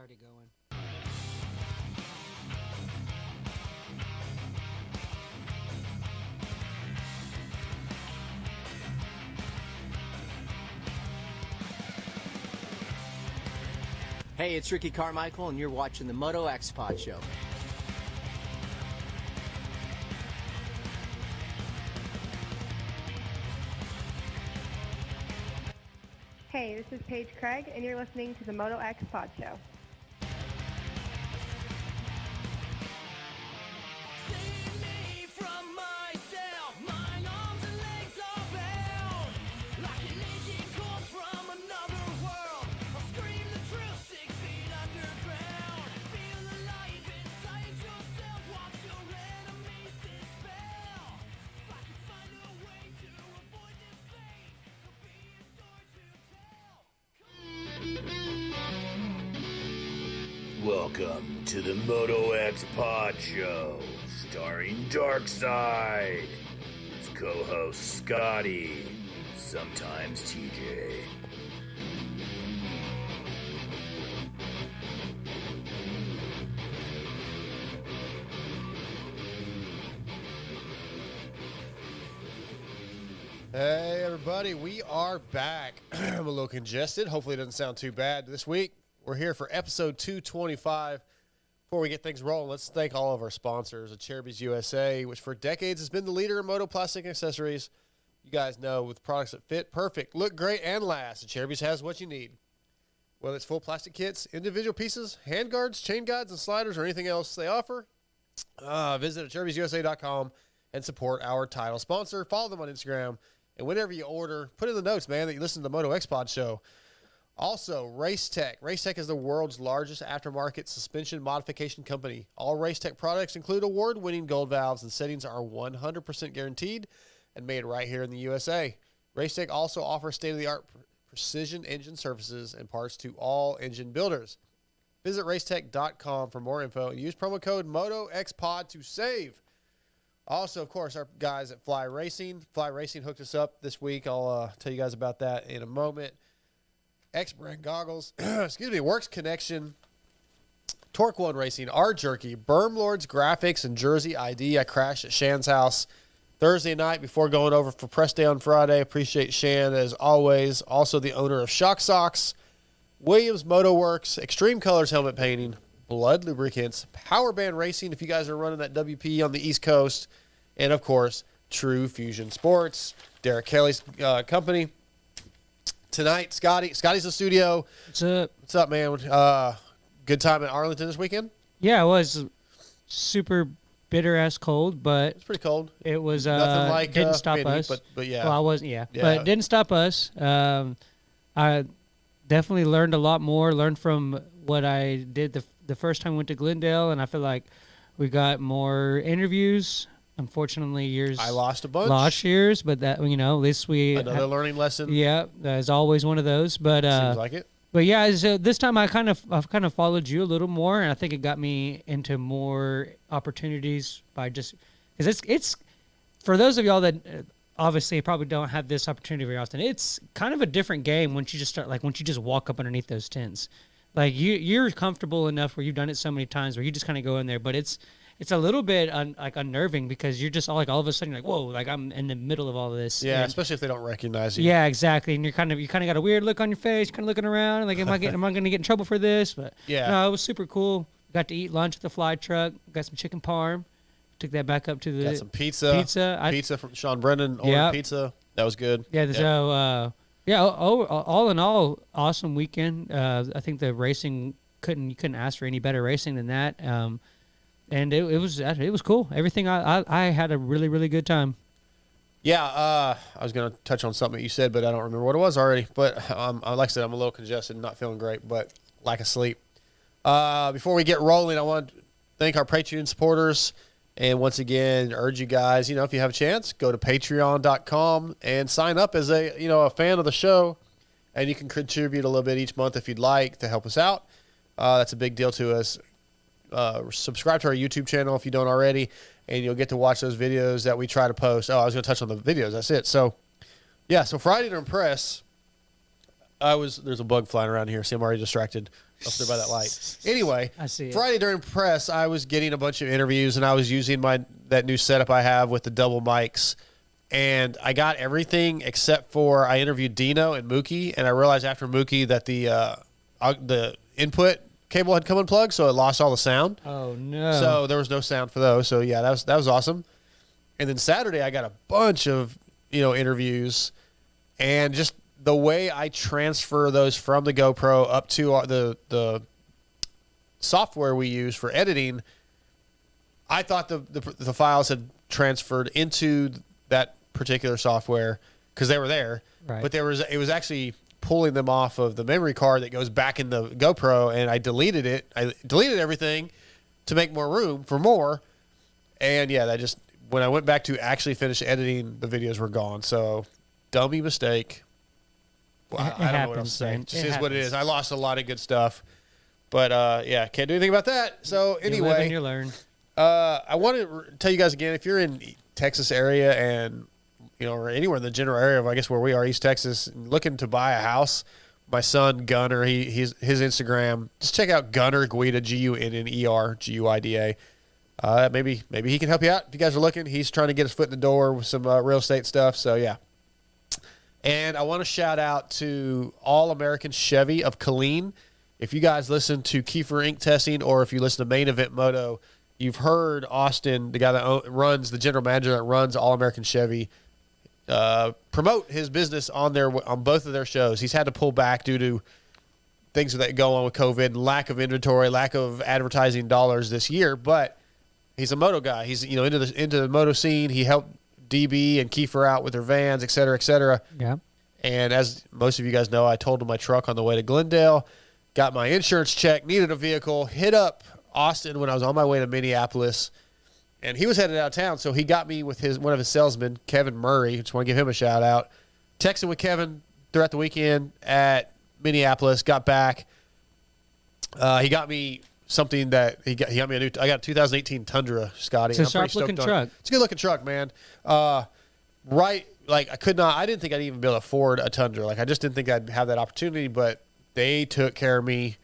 already going. Hey, it's Ricky Carmichael, and you're watching the Moto X Pod Show. Hey, this is Paige Craig, and you're listening to the Moto X Pod Show. Welcome to the Moto X Pod Show, starring Darkside, his co-host Scotty, sometimes TJ. Hey everybody, we are back. I'm a little congested. Hopefully it doesn't sound too bad this week. We're here for episode 225. Before we get things rolling, let's thank all of our sponsors at Cherubies USA, which for decades has been the leader in motoplastic accessories. You guys know, with products that fit perfect, look great, and last, Cherubies has what you need. Whether it's full plastic kits, individual pieces, hand guards, chain guides, and sliders, or anything else they offer, visit at CherubysUSA.com and support our title sponsor. Follow them on Instagram, and whenever you order, put in the notes, man, that you listen to the Moto X Pod Show. Also, Racetech. Racetech is the world's largest aftermarket suspension modification company. All Racetech products include award-winning gold valves, and settings are 100% guaranteed and made right here in the USA. Racetech also offers state-of-the-art precision engine services and parts to all engine builders. Visit racetech.com for more info and use promo code MOTOXPOD to save. Also, of course, our guys at Fly Racing. Fly Racing hooked us up this week. I'll tell you guys about that in a moment. X-Brand goggles, Works Connection, Torque One Racing, R-Jerky, Berm Lords Graphics, and Jersey ID. I crashed at Shan's house Thursday night before going over for press day on Friday. Appreciate Shan as always. Also the owner of Shock Socks, Williams Moto Works, Extreme Colors Helmet Painting, Blood Lubricants, Power Band Racing if you guys are running that WP on the East Coast, and of course, True Fusion Sports, Derek Kelly's company. Tonight, Scotty's in the studio. What's up? What's up, man? Good time in Arlington this weekend? Yeah, it was super bitter-ass cold, but It's pretty cold. it was Nothing like didn't stop Vinny, us. but yeah. Well, I wasn't, yeah. Yeah. But it didn't stop us. I definitely learned a lot more, learned from what I did the first time I went to Glendale, and I feel like we got more interviews. Unfortunately, I lost a bunch. lost years, but that, at least we Another learning lesson. yeah, there's always one of those. But Seems like it. but yeah, so this time I've kind of followed you a little more, and I think it got me into more opportunities by just because it's for those of y'all that obviously probably don't have this opportunity very often. It's kind of a different game once you just start, like once you just walk up underneath those tents. Like you're comfortable enough where you've done it so many times where you just kind of go in there, but it's a little bit unnerving because you're just all of a sudden you're like, whoa, like I'm in the middle of all of this. Yeah, And- especially if they don't recognize you. yeah, exactly. And you kind of got a weird look on your face, kind of looking around, like am I going to get in trouble for this? But Yeah. no, it was super cool. Got to eat lunch at the fly truck. Got some chicken parm. Took that back up to the Got some pizza. Pizza from Sean Brennan. Ordered Yep. pizza. That was good. Yeah. Yep. So all in all, awesome weekend. I think the racing you couldn't ask for any better racing than that. And it was cool. Everything I had a really, really good time. Yeah, I was going to touch on something that you said, but I don't remember what it was already. But like I said, I'm a little congested, not feeling great, but lack of sleep. Before we get rolling, I want to thank our Patreon supporters. And once again, urge you guys, if you have a chance, go to patreon.com and sign up as a fan of the show. And you can contribute a little bit each month if you'd like to help us out. That's a big deal to us. Subscribe to our YouTube channel if you don't already, and you'll get to watch those videos that we try to post. Oh, I was going to touch on the videos. That's it. So, yeah, so Friday to Impress, there's a bug flying around here. See, I'm already distracted. up there by that light. Anyway, I see it. Friday during press, I was getting a bunch of interviews, and I was using that new setup I have with the double mics. And I got everything except for I interviewed Dino and Mookie, and I realized after Mookie that the input cable had come unplugged, so it lost all the sound. Oh no! So there was no sound for those. So yeah, that was awesome. And then Saturday I got a bunch of interviews, and just the way I transfer those from the GoPro up to the software we use for editing, I thought the files had transferred into that particular software because they were there, right. But it was actually pulling them off of the memory card that goes back in the GoPro, and I deleted it. I deleted everything to make more room for more, and yeah, that just when I went back to actually finish editing, the videos were gone. So dummy mistake. Well, I don't know what else to say. It just is what it is. I lost a lot of good stuff, but yeah, can't do anything about that. So anyway, you live and you learn. I want to tell you guys again, if you're in Texas area and or anywhere in the general area of, I guess, where we are, East Texas, looking to buy a house, my son Gunner, his Instagram, just check out Gunner Guida, Gunner Guida. Maybe he can help you out if you guys are looking. He's trying to get his foot in the door with some real estate stuff. So yeah. And I want to shout out to All American Chevy of Killeen. If you guys listen to Kiefer Inc. Testing, or if you listen to Main Event Moto, you've heard Austin, the guy that runs, the general manager that runs All American Chevy, promote his business on both of their shows. He's had to pull back due to things that go on with COVID, lack of inventory, lack of advertising dollars this year. But he's a moto guy. He's into the moto scene. He helped DB and Kiefer out with their vans, et cetera, et cetera. Yeah. And as most of you guys know, I totaled my truck on the way to Glendale, got my insurance check, needed a vehicle, hit up Austin when I was on my way to Minneapolis, and he was headed out of town, so he got me with one of his salesmen, Kevin Murray. Just want to give him a shout out. Texting with Kevin throughout the weekend at Minneapolis, got back. He got me something that he got me I got a 2018 Tundra, Scotty. It's a sharp looking truck. It's a good looking truck, man. Like I didn't think I'd even be able to afford a Tundra. Like I just didn't think I'd have that opportunity, but they took care of me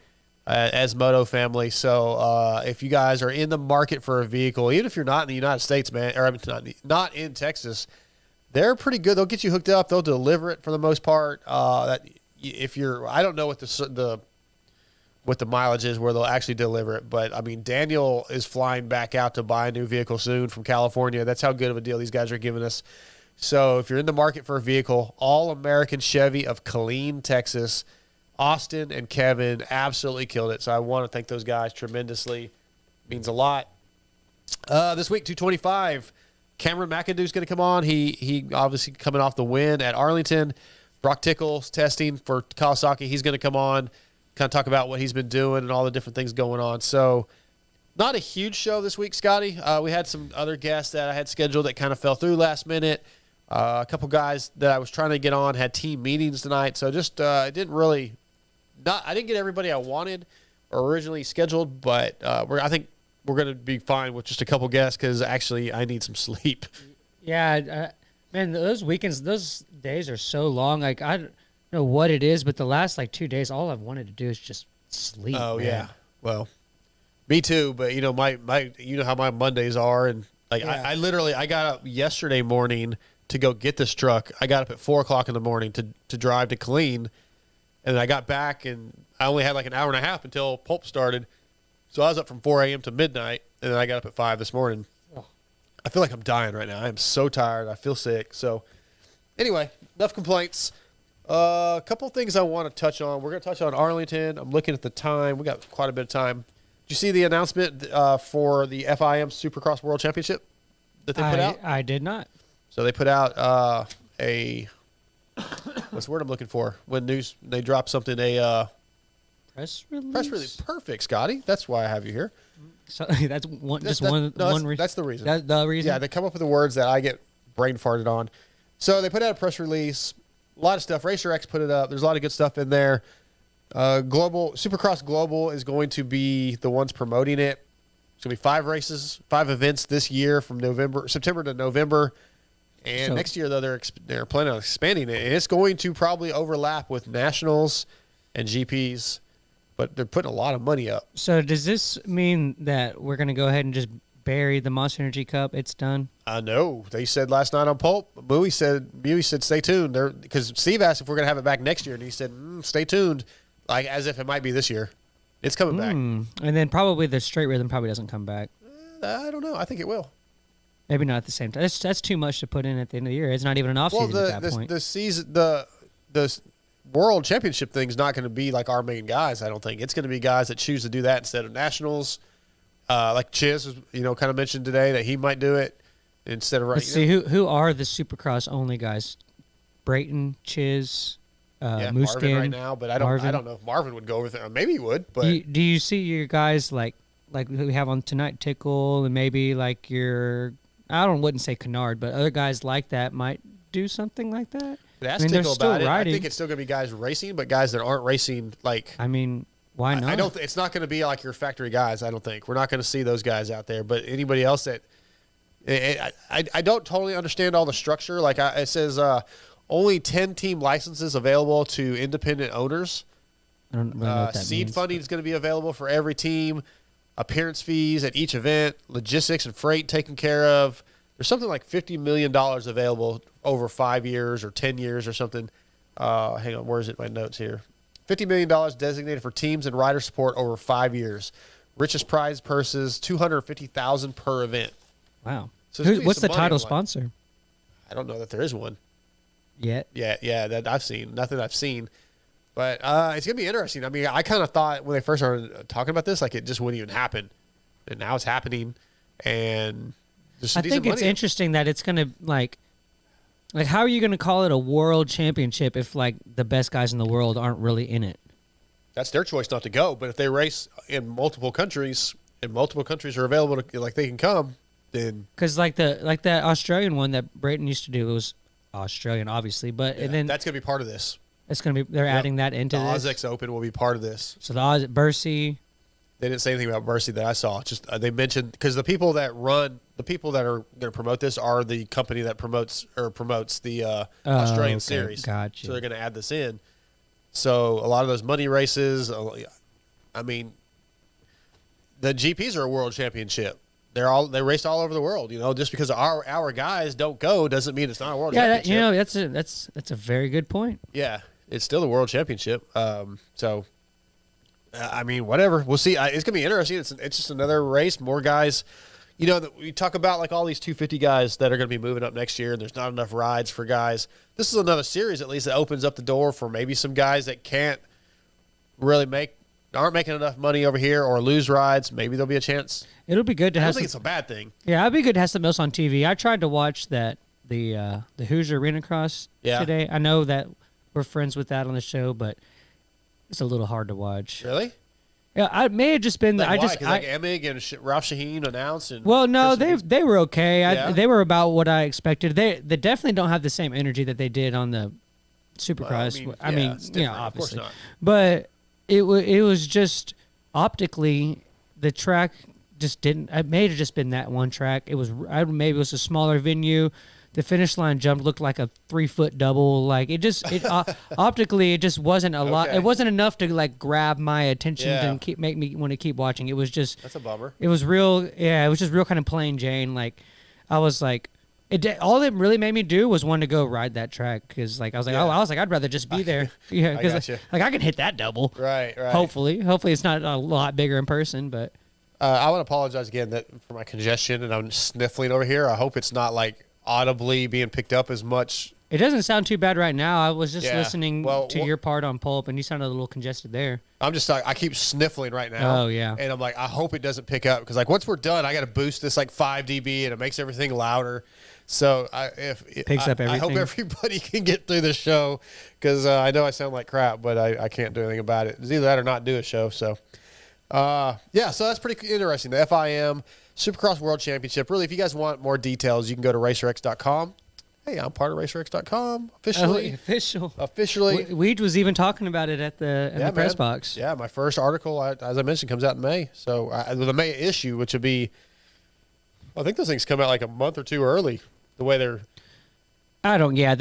as Moto family. So if you guys are in the market for a vehicle, even if you're not in the United States, man, or not in Texas, they're pretty good. They'll get you hooked up. They'll deliver it for the most part. I don't know what the mileage is where they'll actually deliver it, but I mean, Daniel is flying back out to buy a new vehicle soon from California. That's how good of a deal these guys are giving us. So if you're in the market for a vehicle, All American Chevy of Killeen, Texas, Austin and Kevin absolutely killed it. So I want to thank those guys tremendously. Means a lot. This week, 225, Cameron McAdoo is going to come on. He obviously coming off the win at Arlington. Broc Tickle's testing for Kawasaki. He's going to come on, kind of talk about what he's been doing and all the different things going on. So not a huge show this week, Scotty. We had some other guests that I had scheduled that kind of fell through last minute. A couple guys that I was trying to get on had team meetings tonight. So just I didn't get everybody I wanted or originally scheduled, but I think we're going to be fine with just a couple guests because actually I need some sleep. Yeah, man, those weekends, those days are so long. Like I don't know what it is, but the last 2 days, all I've wanted to do is just sleep. Oh man. yeah, well, me too. But my how my Mondays are, and I literally got up yesterday morning to go get this truck. I got up at 4:00 in the morning to drive to Killeen, and then I got back and I only had an hour and a half until pulp started. So I was up from 4 a.m. to midnight, and then I got up at 5 this morning. Oh. I feel like I'm dying right now. I am so tired. I feel sick. So anyway, enough complaints. A couple of things I want to touch on. We're going to touch on Arlington. I'm looking at the time. We got quite a bit of time. Did you see the announcement for the FIM Supercross World Championship that they put out? I did not. So they put out what's the word I'm looking for? When they drop something, Press release. press release. Perfect, Scotty. That's why I have you here. So, that's one. One reason. That's the reason. That's the reason. Yeah, they come up with the words that I get brain farted on. So they put out a press release. A lot of stuff. Racer X put it up. There's a lot of good stuff in there. Supercross Global is going to be the ones promoting it. It's going to be 5 races, 5 events this year from September to November. And next year, though, they're planning on expanding it. And it's going to probably overlap with Nationals and GPs. but they're putting a lot of money up. So does this mean that we're going to go ahead and just bury the Monster Energy Cup? It's done? I know. They said last night on Pulp, Bowie said, stay tuned. Because Steve asked if we're going to have it back next year, and he said, stay tuned, like as if it might be this year. It's coming back. And then probably the straight rhythm probably doesn't come back. I don't know. I think it will. Maybe not at the same time. That's too much to put in at the end of the year. It's not even an off season at that point. The World Championship thing's not going to be like our main guys. I don't think it's going to be guys that choose to do that instead of nationals. Like Chiz, kind of mentioned today that he might do it instead of. Let's see who are the Supercross only guys? Brayton, Chiz, Moose Marvin right now, but I don't know if Marvin would go over there. Maybe he would, but do you see your guys like we have on tonight, Tickle, and maybe like wouldn't say Kennard, but other guys like that might do something like that. Tickle about it. I think it's still going to be guys racing, but guys that aren't racing. Like, I mean, why not? I don't. It's not going to be like your factory guys. I don't think we're not going to see those guys out there. But anybody else that I don't totally understand all the structure. Like it says, only 10 team licenses available to independent owners. I don't really know what that seed means. funding is going to be available for every team. Appearance fees at each event, logistics and freight taken care of. There's something like $50 million available over 5 years or 10 years or something. Hang on, where is it? My notes here. $50 million designated for teams and rider support over 5 years. Richest prize purses, $250,000 per event. Wow. So what's the title sponsor? I don't know that there is one yet. Yeah, that I've seen. Nothing I've seen. But it's going to be interesting. I mean, I kind of thought when they first started talking about this, like it just wouldn't even happen. And now it's happening. And I think it's interesting that it's going to like how are you going to call it a world championship if like the best guys in the world aren't really in it? That's their choice not to go. But if they race in multiple countries and multiple countries are available to, like they can come, then because like that Australian one that Brayton used to do, it was Australian obviously, but and then that's going to be part of this. It's going to be they're adding that into the this. Ozx Open will be part of this. So the Bercy. They didn't say anything about Bercy that I saw. Just they mentioned because the people that are going to promote this are the company that promotes the Australian series. Gotcha. So they're going to add this in. So a lot of those money races. I mean, the GPs are a world championship. They race all over the world. Just because our guys don't go doesn't mean it's not a world championship. That's a very good point. Yeah, it's still the world championship. So. I mean, whatever. We'll see. It's gonna be interesting. It's just another race. More guys. We talk about like all these 250 guys that are gonna be moving up next year, and there's not enough rides for guys. This is another series at least that opens up the door for maybe some guys that can't really aren't making enough money over here or lose rides. Maybe there'll be a chance. It'll be good to have. I don't think it's a bad thing. Yeah, it'd be good to have something else on TV. I tried to watch the Hoosier Arena Cross today. I know that we're friends with that on the show, but. It's a little hard to watch. Really? Yeah, I may have just been. Like Emig and Ralph Shaheen announced. And well, no, they were okay. They were about what I expected. They definitely don't have the same energy that they did on the Supercross. Obviously, of course not. But it was just optically the track just didn't. It may have just been that one track. It was maybe it was a smaller venue. The finish line jump looked like a 3-foot double. Like optically, it just wasn't a lot. It wasn't enough to like grab my attention and make me want to keep watching. It was just that's a bummer. It was real. Yeah, it was just real kind of plain Jane. Like I was like, all it really made me do was want to go ride that track because like I was like I'd rather just be there. Yeah, because like I can hit that double. Right. Hopefully it's not a lot bigger in person, but. I want to apologize again for my congestion and I'm sniffling over here. I hope it's not like. Audibly being picked up as much. It doesn't sound too bad right now. I was just listening to your part on Pulp, and you sounded a little congested there. I'm just I keep sniffling right now. Oh yeah. And I'm like, I hope it doesn't pick up because like once we're done, I got to boost this like 5 dB, and it makes everything louder. So picks up everything. I hope everybody can get through the show because I know I sound like crap, but I can't do anything about it. It's either that or not do a show. So so that's pretty interesting. The FIM. Supercross World Championship. Really, if you guys want more details, you can go to racerx.com. Hey, I'm part of racerx.com officially. Officially. Weed was even talking about it at the press box. Yeah, my first article, as I mentioned, comes out in May. So the May issue, which would be, I think those things come out like a month or two early. The way they're. I can't.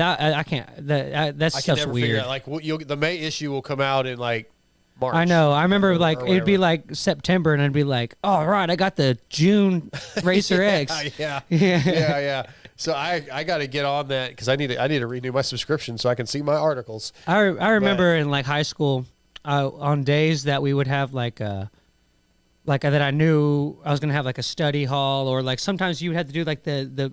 That I can stuff's never weird. figure out. Like the May issue will come out in like March. I know. I remember or like it'd be whatever. like September, and I'd be like, "All right, I got the June Racer X." Yeah. So I got to get on that because I need to renew my subscription so I can see my articles. I remember in like high school, on days that we would have like that I knew I was gonna have like a study hall, or like sometimes you had to do like the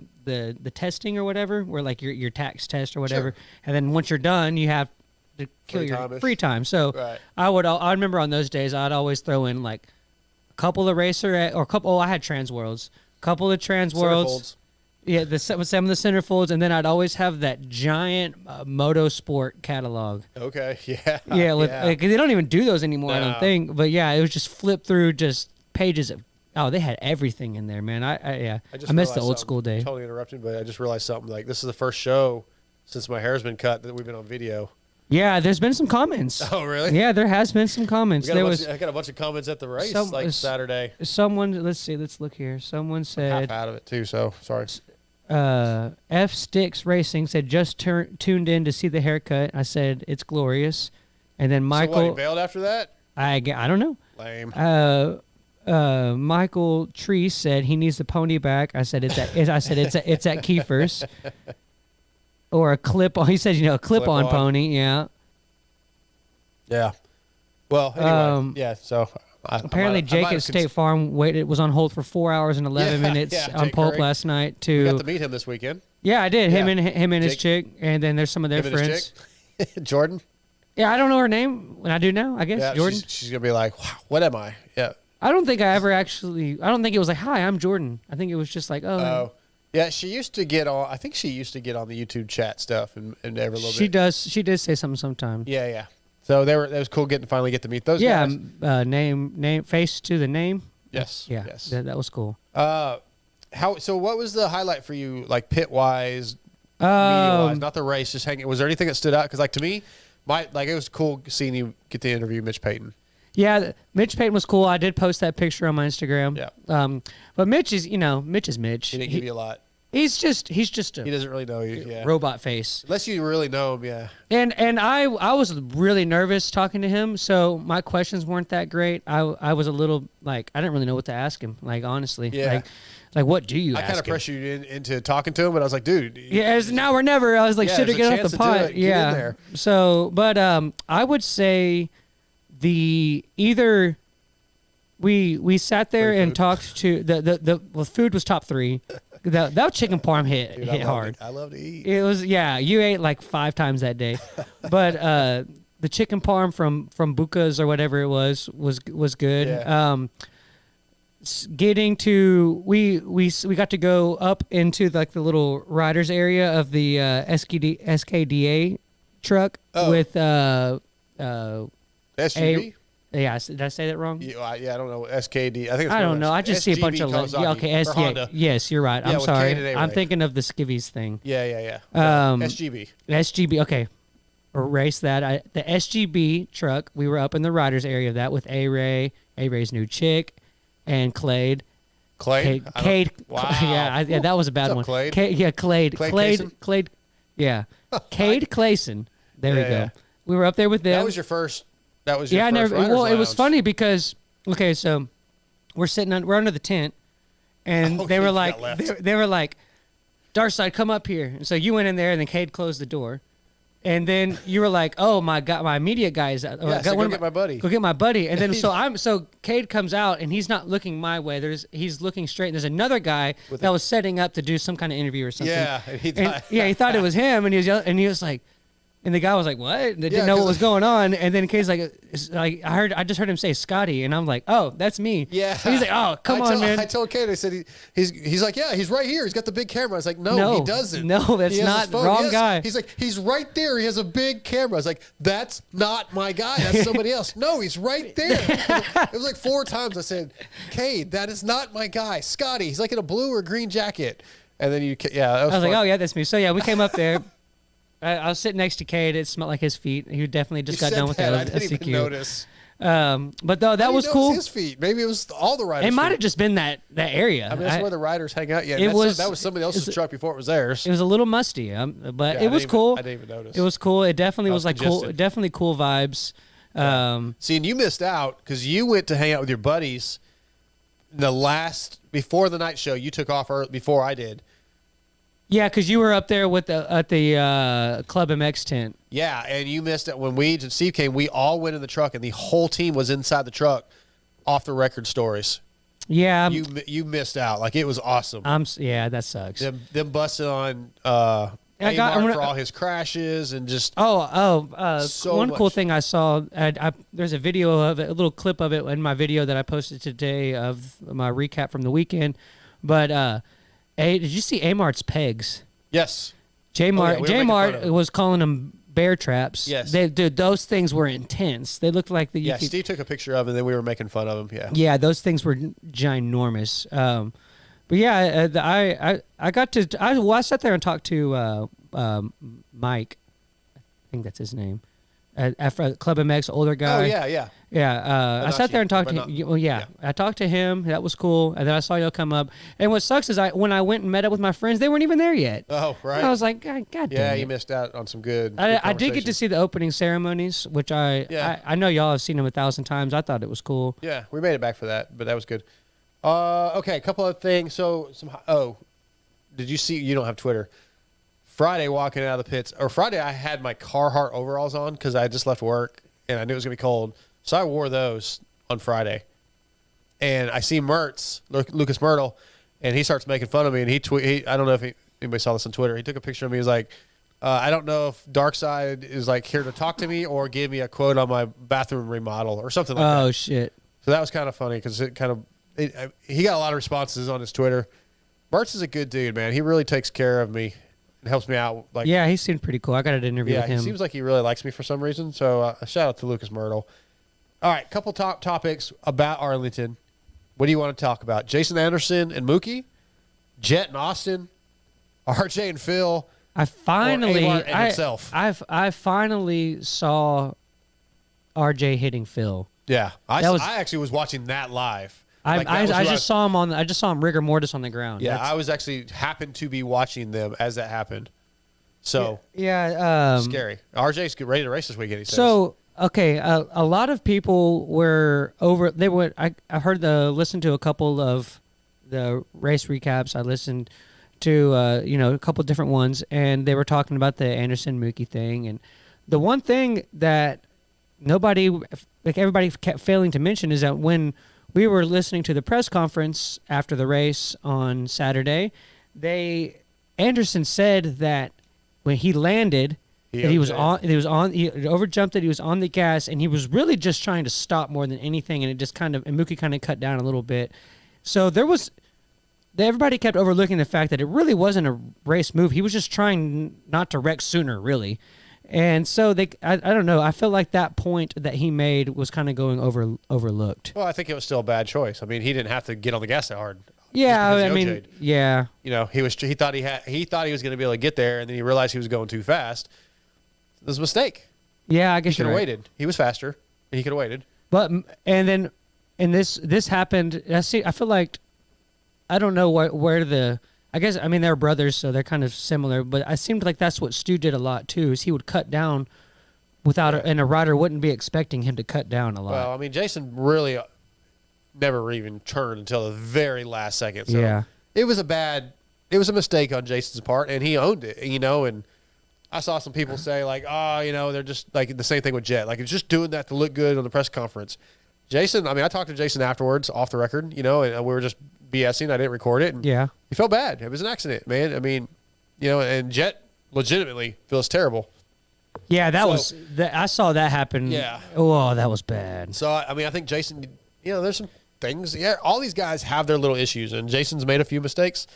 testing or whatever, where like your tax test or whatever, and then once you're done, you have to kill your free time. So Right. I remember on those days I'd always throw in like a couple of racer or a couple. Oh, I had Trans Worlds, couple of Trans Worlds. Centerfolds. Yeah, some of the centerfolds, and then I'd always have that giant Moto Sport catalog. Okay. Yeah. Yeah, like, they don't even do those anymore, I No. don't think. But yeah, it was just flip through just pages of. Oh, they had everything in there, man. I just missed the realized old something. school day. Totally interrupted, but I just realized something. Like this is the first show since my hair's been cut that we've been on video. Yeah, there's been some comments. Oh, really? Yeah, there has been some comments. I There was got a bunch of comments at the race Some- like Saturday. someone. Let's see. Let's look here. Someone Half said. out of it too. So sorry. F Sticks Racing said just tuned in to see the haircut. I said it's glorious, and then So what, he Michael. bailed after that? I don't know. Lame. Michael Tree said he needs the pony back. I said it's at Kiefer's, or a clip on. He said a clip on Clip-on. pony. Yeah. Yeah. Well, anyway, yeah. So Apparently, I Jake might at have State Farm was on hold for 4 hours and 11 minutes yeah, on Jake Pulp Curry. last night. We got To to meet him this weekend. yeah, I did. Him Yeah. and his Jake- chick, and then there's some of their Him and friends. his chick. Jordan. Yeah, I don't know her name. I do now. I guess Yeah, Jordan. she's gonna be like, wow, what am I? Yeah. I don't think I ever actually. I don't think it was like, "Hi, I'm Jordan." I think it was just like, "Oh." Oh. Yeah, she used to get on. I think she used to get on the YouTube chat stuff and every little She bit. does. She did say something sometime. Yeah, yeah. So that was cool finally get to meet those Yeah, guys. name face to the name. Yes. Yeah, Yes. that was cool. So what was the highlight for you, like pit wise, media wise, not the race, just hanging? Was there anything that stood out? Because like to me, it was cool seeing you get to interview Mitch Payton. Yeah, Mitch Payton was cool. I did post that picture on my Instagram. Yeah. But Mitch is Mitch. He didn't give you a lot. He's just He a doesn't really know you. Yeah. robot face. Unless you really know him, yeah. And I was really nervous talking to him, so my questions weren't that great. I was a little like I didn't really know what to ask him. Like honestly, Yeah. like what do you I ask kind of him? pressured you into talking to him, but I was like, dude. Yeah, it's now or never. I was like, Yeah, should have there's a get off chance the to do pot. it. Get in Yeah. there. So, but I would say either we sat there Free and food. talked to the food was top 3. That chicken parm hit Dude, I love hard. I love to eat. It was you ate like 5 times that day, but the chicken parm from Buca's or whatever it was good. Yeah. Getting to we got to go up into like the little riders area of the SKDA truck Oh. with SUV? yeah, did I say that wrong? Yeah, I don't know. SKD. I think it's I don't one of know. those. I just see a bunch SGB of Kawasaki, yeah. Okay, or Honda. yes, you're right. Yeah, I'm with sorry. K&A I'm right. thinking of the skivvies thing. Yeah. SGB. SGB. Okay. Erase that. The SGB truck. We were up in the riders area of that with A-Ray's new chick, and Clade. Clay. Cade. Wow. Yeah, that was a bad What's up, one. Clade? Clade. Clay Clade. Yeah. Cade Clayson. There we Yeah, go. yeah. We were up there with them. That was your first. That was your Yeah, I first never. Riders Well, it was Lounge. funny because so we're under the tent, and Oh, they you were got like left. they were like, Darkside, come up here. And so you went in there, and then Cade closed the door, and then you were like, oh my god, my immediate guy is out. Yeah, I said, go get my buddy. Go get my buddy. And then so Cade comes out, and he's not looking my way. He's looking straight. And there's another guy that was setting up to do some kind of interview or something. Yeah, and he thought it was him, and he was like. And the guy was like, "What?" And they didn't know 'cause what was going on. And then Cade's like, I just heard him say Scotty, and I'm like, "Oh, that's me." Yeah. And he's like, "Oh, come on, man." I told Kate, I said, he's like, yeah, he's right here. He's got the big camera. I was like, no, he doesn't. No, that's He has not his phone. wrong Yes. guy. He's like, he's right there. He has a big camera. I was like, that's not my guy. That's somebody else. No, he's right there. It was like 4 times I said, Cade, that is not my guy. Scotty, he's like in a blue or green jacket. And then that was I was fun. like, "Oh yeah, that's me." So yeah, we came up there. I was sitting next to Cade. It smelled like his feet. He definitely just You got said done with that. that. I didn't even notice. But though How that do you was know cool. it's his feet. Maybe it was all the riders. It might feet. have just been that area. I mean, that's where the riders hang out. Yeah, It was- that was somebody else's it's- truck before it was theirs. It was a little musty, but Yeah, it was cool. I didn't even notice. It was cool. It definitely I was was like cool. congested. Definitely cool vibes. See, and you missed out because you went to hang out with your buddies. Before the night show, you took off before I did. Yeah, because you were up there at the Club MX tent. Yeah, and you missed it when we and Steve came. We all went in the truck, and the whole team was inside the truck, off the record stories. Yeah, you missed out. Like, it was awesome. Yeah, that sucks. Them busting on for all his crashes and just so one much. cool thing I saw. There's a video of it, a little clip of it in my video that I posted today of my recap from the weekend. But did you see Amart's pegs? Yes. J-Mart was calling them bear traps. Yes. Dude, those things were intense. They looked like the. Yeah, Steve took a picture of it, and then we were making fun of them. Yeah. Yeah, those things were ginormous. But yeah, I sat there and talked to Mike. I think that's his name. After Club MX, older guy. Oh yeah. Yeah, I sat there and talked to him. Well, yeah, I talked to him. That was cool. And then I saw y'all come up. And what sucks is when I went and met up with my friends, they weren't even there yet. Oh, right. And I was like, God damn Yeah, it. you missed out on some good I did get to see the opening ceremonies, which I know y'all have seen them 1,000 times. I thought it was cool. Yeah, we made it back for that, but that was good. Okay, a couple of things. So, did you see? You don't have Twitter. Friday, walking out of the pits, or Friday, I had my Carhartt overalls on because I just left work and I knew it was gonna be cold, so I wore those on Friday. And I see Lucas Myrtle, and he starts making fun of me. And I don't know if anybody saw this on Twitter. He took a picture of me. He's like, I don't know if Darkside is like here to talk to me or give me a quote on my bathroom remodel or something like that. Oh shit! So that was kind of funny because he got a lot of responses on his Twitter. Mertz is a good dude, man. He really takes care of me and helps me out. Like, yeah, he seemed pretty cool. I got an interview with him. He seems like he really likes me for some reason. So a shout out to Lucas Myrtle. All right, couple top topics about Arlington. What do you want to talk about? Jason Anderson and Mookie, Jet and Austin, RJ and Phil. I finally himself. I finally saw RJ hitting Phil. Yeah, I actually was watching that live. I just saw him rigor mortis on the ground. Yeah, I was actually happened to be watching them as that happened. So scary. RJ's ready to race this weekend. He says. So okay, a lot of people were over. They went. I listened to a couple of the race recaps. I listened to a couple different ones, and they were talking about the Anderson Mookie thing. And the one thing that everybody kept failing to mention is that when we were listening to the press conference after the race on Saturday, Anderson said that when he landed, he overjumped it, he was on the gas, and he was really just trying to stop more than anything, and Mookie kind of cut down a little bit. So everybody kept overlooking the fact that it really wasn't a race move. He was just trying not to wreck sooner, really. And so I don't know. I feel like that point that he made was kind of going overlooked. Well, I think it was still a bad choice. I mean, he didn't have to get on the gas that hard. Yeah, I mean, yeah. He thought he was going to be able to get there, and then he realized he was going too fast. It was a mistake. Yeah, I guess he could have waited. He was faster, and he could have waited. But this happened. I feel like I don't know where the. I guess, I mean, they're brothers, so they're kind of similar, but it seemed like that's what Stu did a lot, too, is he would cut down and a rider wouldn't be expecting him to cut down a lot. Well, I mean, Jason really never even turned until the very last second. So yeah. It was a mistake on Jason's part, and he owned it, and I saw some people say, like, they're just, like, the same thing with Jet. Like, it's just doing that to look good on the press conference. Jason, I mean, I talked to Jason afterwards, off the record, and we were just BSing. I didn't record it. And yeah. He felt bad. It was an accident, man. I mean, and Jet legitimately feels terrible. Yeah, I saw that happen. Yeah. Oh, that was bad. So, I mean, I think Jason, there's some things. Yeah, all these guys have their little issues, and Jason's made a few mistakes,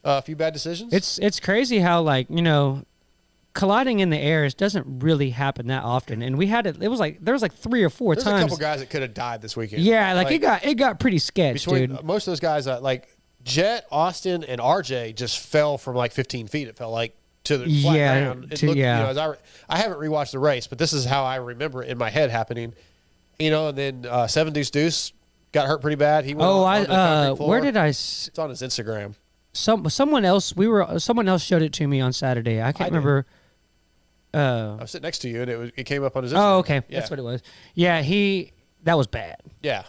a few bad decisions. It's crazy how, colliding in the air doesn't really happen that often, and we had it. It was like there was 3 or 4 times. There's a couple guys that could have died this weekend. Yeah, it got pretty sketchy, dude. Most of those guys, Jet, Austin, and RJ, just fell from 15 feet. It felt like to the flat ground. I haven't rewatched the race, but this is how I remember it in my head happening. And then 7 Deuce Deuce got hurt pretty bad. He went on the concrete floor. Where did I? It's on his Instagram. Someone else showed it to me on Saturday. I can't remember. I was sitting next to you, and it came up on his Instagram. Oh, okay. Yeah. That's what it was. Yeah, that was bad. Yeah,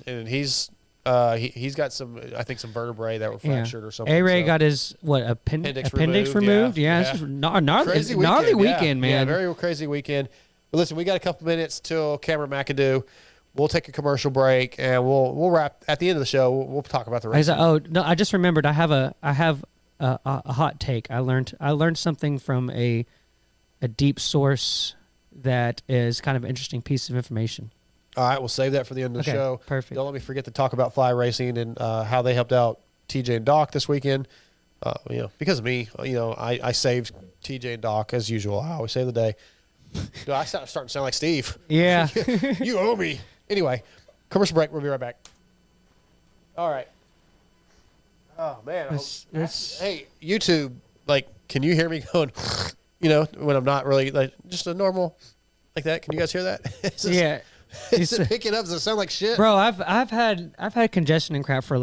and he's got some, I think, some vertebrae that were fractured or something. A-Ray so. got his appendix removed. Yeah, Yeah. It's gnarly, Crazy gnarly weekend, weekend, man. Yeah, very crazy weekend. But listen, we got a couple minutes till Cameron McAdoo. We'll take a commercial break, and we'll wrap at the end of the show. We'll talk about the rest. Oh no! I just remembered. I have a hot take. I learned something from a deep source that is kind of an interesting piece of information. All right, we'll save that for the end of the show. Perfect. Don't let me forget to talk about fly racing and how they helped out TJ and Doc this weekend. Because of me, I saved TJ and Doc as usual. I always save the day. Dude, I starting to sound like Steve. Yeah. You owe me. Anyway, commercial break. We'll be right back. All right. Oh man. Hey, YouTube. Like, can you hear me going? When I'm not really like just a normal like that. Can you guys hear that? Yeah. Is it picking up? Does it sound like shit? Bro, I've had congestion and crap for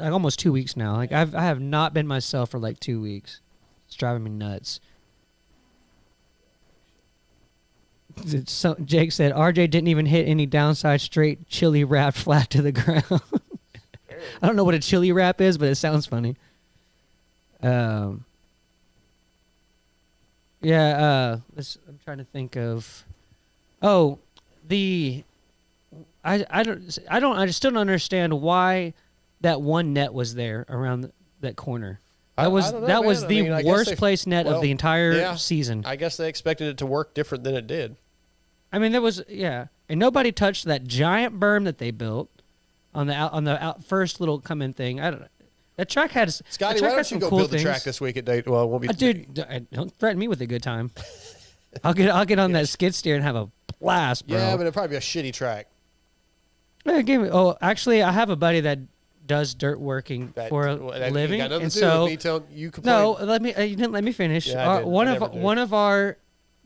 almost 2 weeks now. Like I have not been myself for like 2 weeks. It's driving me nuts. So Jake said RJ didn't even hit any downside straight, chili wrapped flat to the ground. I don't know what a chili wrap is, but it sounds funny. I'm trying to think of. Oh, I just still don't understand why that one net was there around that corner. That was the worst place net of the entire season. I guess they expected it to work different than it did. I mean, and nobody touched that giant berm that they built on the first little come in thing. I don't know. That track had Scotty. Why don't you go build the track this week at Dayton? Well, it won't be. Dude, don't threaten me with a good time. I'll get on that skid steer and have a blast, bro. Yeah, but it'll probably be a shitty track. Actually, I have a buddy that does dirt working for a living, and so you you didn't let me finish. Yeah, one of our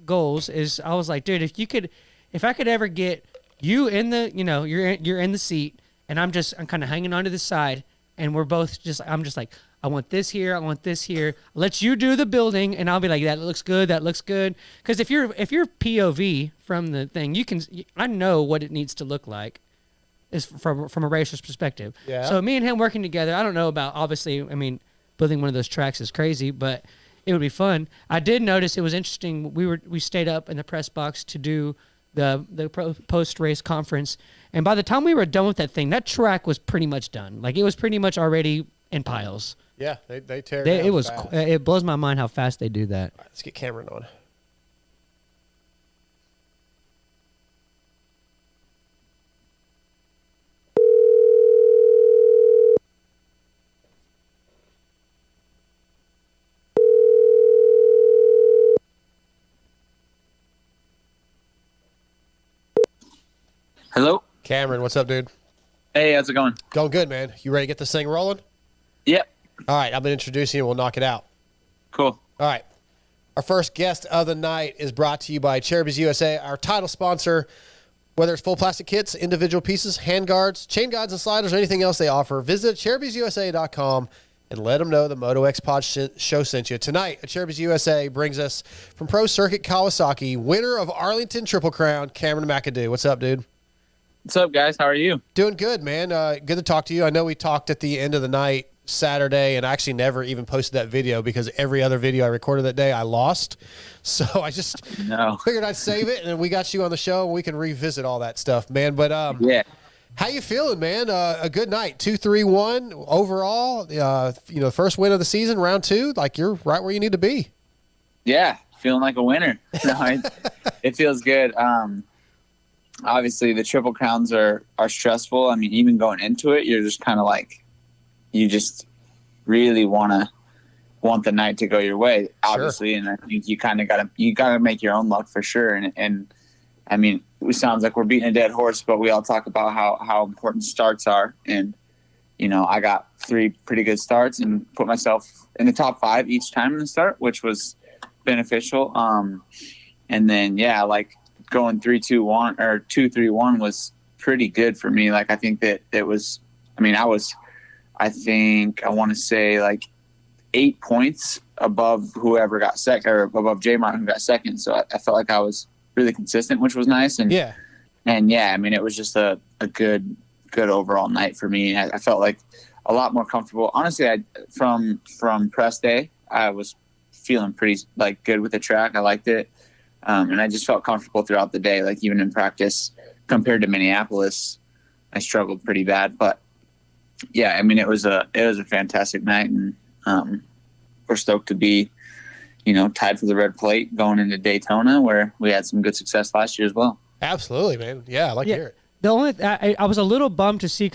goals is I was like, dude, if I could ever get you in the, you're in the seat, and I'm kind of hanging onto the side, and we're both I'm just like, I want this here, I want this here. Let you do the building, and I'll be like, that looks good, that looks good. Because if you're POV from the thing, I know what it needs to look like. Is from a racer's perspective. Yeah. So me and him working together, I don't know about, obviously, I mean, building one of those tracks is crazy, but it would be fun. I did notice it was interesting. We stayed up in the press box to do the post-race conference, and by the time we were done with that thing, that track was pretty much done. Like, it was pretty much already in piles. Yeah, they tear it down. It was. Fast. It blows my mind how fast they do that. All right, let's get Cameron on. Hello? Cameron, what's up, dude? Hey, how's it going? Going good, man. You ready to get this thing rolling? Yep. All right, I'm going to introduce you and we'll knock it out. Cool. All right. Our first guest of the night is brought to you by Cherubies USA, our title sponsor. Whether it's full plastic kits, individual pieces, hand guards, chain guides and sliders, or anything else they offer, visit CherubysUSA.com and let them know the Moto X Pod show sent you. Tonight, at Cherubies USA brings us from Pro Circuit Kawasaki, winner of Arlington Triple Crown, Cameron McAdoo. What's up, dude? What's up, guys? How are you? Doing good, man. Good to talk to you. I know we talked at the end of the night Saturday, and I actually never even posted that video because every other video I recorded that day I lost. So I just figured I'd save it, and we got you on the show, and we can revisit all that stuff, man. But yeah, how you feeling, man? A good night, 2-3-1 overall. First win of the season, round 2. Like, you're right where you need to be. Yeah, feeling like a winner. It feels good. Obviously, the Triple Crowns are stressful. I mean, even going into it, you're just kind of like, you just really want the night to go your way, obviously. Sure. And I think you kind of gotta make your own luck for sure. And I mean, it sounds like we're beating a dead horse, but we all talk about how important starts are. And, I got 3 pretty good starts and put myself in the top 5 each time in the start, which was beneficial. And then, going 3-2-1 or 2-3-1 was pretty good for me. Like, I think that it was, I want to say like 8 points above whoever got second, or above J Martin who got second. So I felt like I was really consistent, which was nice. And yeah, I mean, it was just a good overall night for me. I felt like a lot more comfortable. Honestly, from press day, I was feeling pretty like good with the track. I liked it. And I just felt comfortable throughout the day. Like even in practice compared to Minneapolis, I struggled pretty bad, but yeah, I mean, it was a fantastic night, and we're stoked to be, tied for the red plate going into Daytona, where we had some good success last year as well. Absolutely, man. Yeah, I like to hear it. The only I was a little bummed to see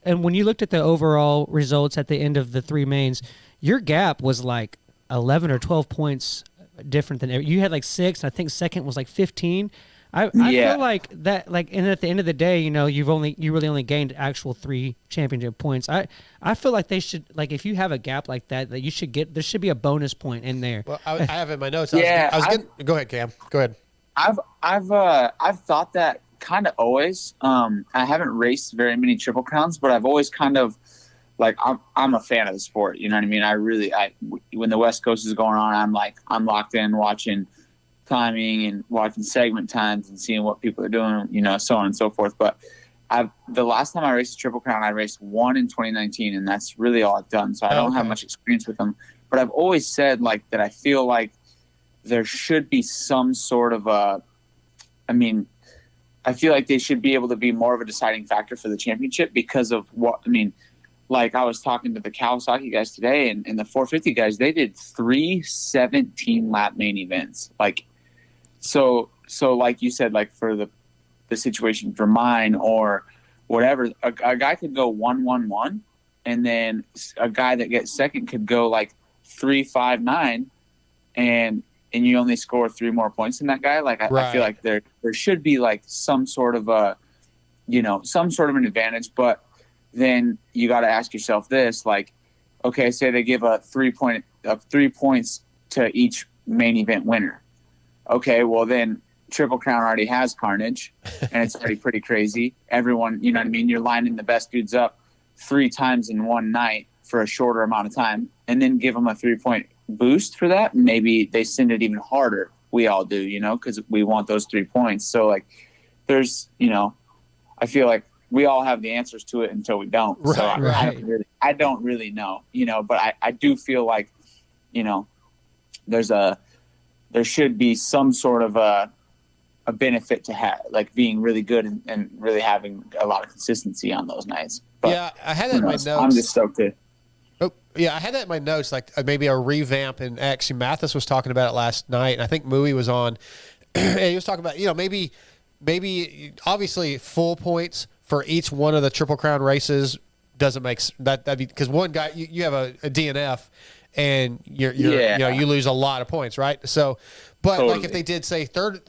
and when you looked at the overall results at the end of the three mains, your gap was like 11 or 12 points different than you had like 6. I think second was like 15. I feel like that, like, and at the end of the day, you really only gained actual 3 championship points. I feel like they should, like, if you have a gap like that you should get, there should be a bonus point in there. Well, I have in my notes. Go ahead, Cam. Go ahead. I've thought that kind of always. I haven't raced very many Triple Crowns, but I've always kind of, like, I'm a fan of the sport. You know what I mean? When the West Coast is going on, I'm locked in watching timing and watching segment times and seeing what people are doing, so on and so forth. But the last time I raced a Triple Crown, I raced one in 2019, and that's really all I've done. So I don't have much experience with them. But I've always said, like, that I feel like there should be some sort of I feel like they should be able to be more of a deciding factor for the championship because of like I was talking to the Kawasaki guys today, and the 450 guys, they did 3 17-lap main events. Like, so like you said, like for the situation for mine or whatever, a guy could go 1-1-1, and then a guy that gets second could go like 3-5-9, and you only score 3 more points than that guy. Like I feel like there should be like some sort of an advantage, but then you got to ask yourself this, like, okay, say they give 3 points to each main event winner. Okay, well then Triple Crown already has carnage, and it's already pretty crazy. Everyone, you know what I mean? You're lining the best dudes up 3 times in one night for a shorter amount of time, and then give them a 3-point boost for that. Maybe they send it even harder. We all do, because we want those 3 points. So like, there's, I feel like we all have the answers to it until we don't. Right, so I don't really know, but I do feel like, there should be some sort of a benefit to have, like, being really good and really having a lot of consistency on those nights. But yeah, I had that in my notes. I'm just stoked to. Oh, yeah, I had that in my notes, like maybe a revamp. And actually, Mathis was talking about it last night, and I think Mooey was on. And he was talking about, maybe obviously full points for each one of the Triple Crown races doesn't make that because one guy you have a DNF and you lose a lot of points, right? So, but totally. Like if they did say third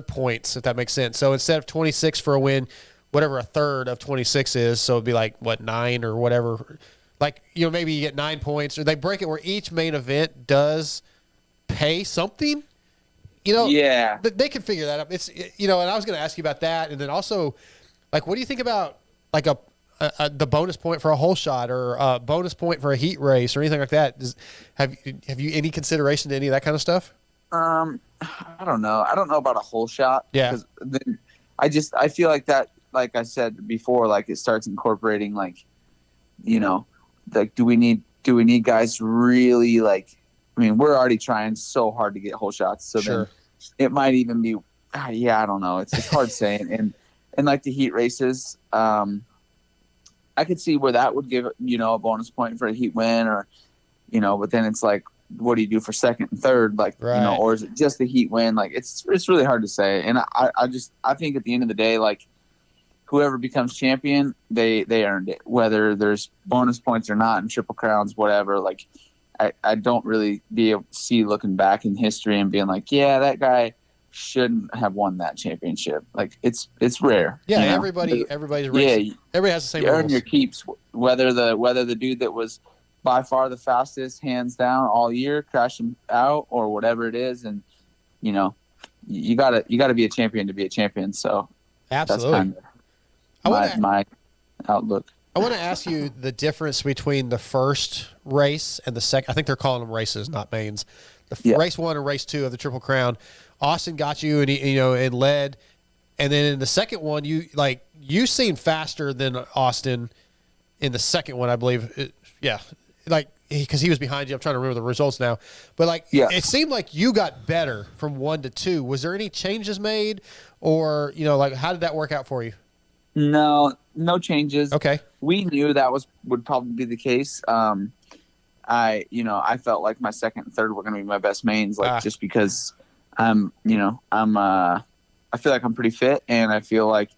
points, if that makes sense. So instead of 26 for a win, whatever a third of 26 is, so it'd be like 9 or whatever. Like, maybe you get 9 points, or they break it where each main event does pay something. Yeah, they can figure that out. It's and I was going to ask you about that, and then also, like, what do you think about like the bonus point for a hole shot or a bonus point for a heat race or anything like that? Have you any consideration to any of that kind of stuff? I don't know. I don't know about a hole shot. Yeah. Because then I feel like that, like I said before, like it starts incorporating, like, like do we need guys really, like, I mean, we're already trying so hard to get hole shots. So sure. Then it might even be, I don't know. It's hard saying. And like the heat races, I could see where that would give, a bonus point for a heat win or, but then it's like, what do you do for second and third? Like, right. Or is it just a heat win? Like, it's really hard to say. And I think at the end of the day, like, whoever becomes champion, they earned it, whether there's bonus points or not in Triple Crowns, whatever. Like, I don't really be able to see looking back in history and being like, yeah, that guy shouldn't have won that championship. Like, it's rare. Yeah, everybody's racing. Yeah, everybody has the same rules. You earn your keeps, whether the dude that was by far the fastest, hands down, all year, crashing out or whatever it is, and you gotta be a champion to be a champion. So absolutely, that's kind of my outlook. I want to ask you the difference between the first race and the second. I think they're calling them races, not mains. Race 1 and race 2 of the Triple Crown. Austin got you, and and led. And then in the second one, you seemed faster than Austin in the second one, I believe. Because he was behind you. I'm trying to remember the results now. But it seemed like you got better from 1 to 2. Was there any changes made, or how did that work out for you? No changes. Okay. We knew that would probably be the case. I felt like my second and third were going to be my best mains, just because I feel like I'm pretty fit, and I feel like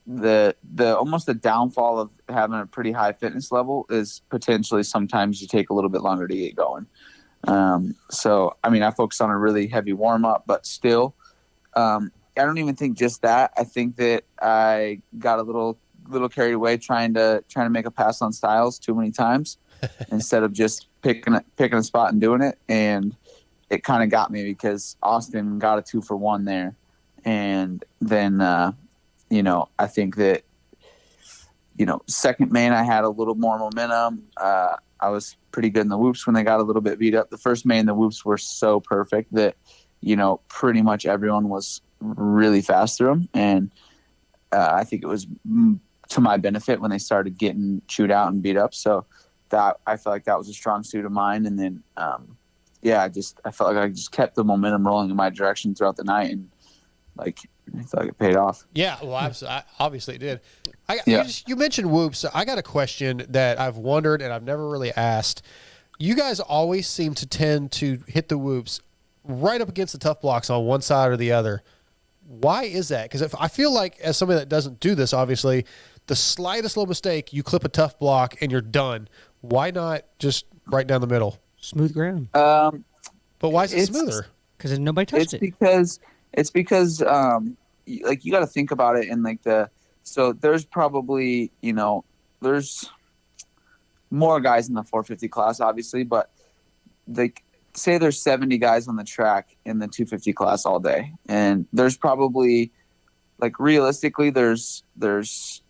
the almost the downfall of having a pretty high fitness level is potentially sometimes you take a little bit longer to get going. So I focused on a really heavy warm up, but still, I don't even think just that. I think that I got a little carried away trying to make a pass on Styles too many times instead of just picking a spot and doing it. And it kind of got me because Austin got a 2-for-1 there. And then, I think that, second main, I had a little more momentum. I was pretty good in the whoops when they got a little bit beat up. The first main, the whoops were so perfect that, pretty much everyone was really fast through them. And I think it was to my benefit when they started getting chewed out and beat up. So that I felt like that was a strong suit of mine. And then, I felt like I just kept the momentum rolling in my direction throughout the night, and I felt like it paid off. Yeah, well, obviously it did. You mentioned whoops. So I got a question that I've wondered and I've never really asked. You guys always seem to tend to hit the whoops right up against the tough blocks on one side or the other. Why is that? Because I feel like, as somebody that doesn't do this, obviously, the slightest little mistake, you clip a tough block and you're done. Why not just right down the middle? Smooth ground. But why is it smoother? Because nobody touched it. It's because you got to think about it in so there's probably there's more guys in the 450 class, obviously, but say there's 70 guys on the track in the 250 class all day, and there's probably realistically there's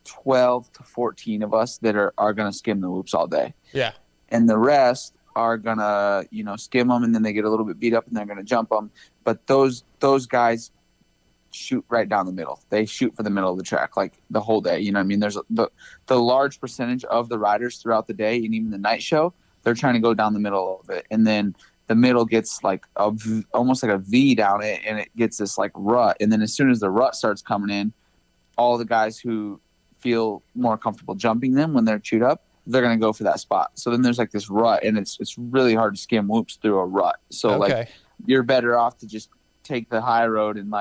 12 to 14 of us that are going to skim the whoops all day. Yeah. And the rest are going to, skim them, and then they get a little bit beat up and they're going to jump them. But those guys shoot right down the middle. They shoot for the middle of the track the whole day. There's the large percentage of the riders throughout the day, and even the night show, they're trying to go down the middle of it. And then the middle gets almost like a V down it, and it gets this rut. And then as soon as the rut starts coming in, all the guys who feel more comfortable jumping them when they're chewed up, they're going to go for that spot. So then there's this rut, and it's really hard to skim whoops through a rut. So you're better off to just take the high road, and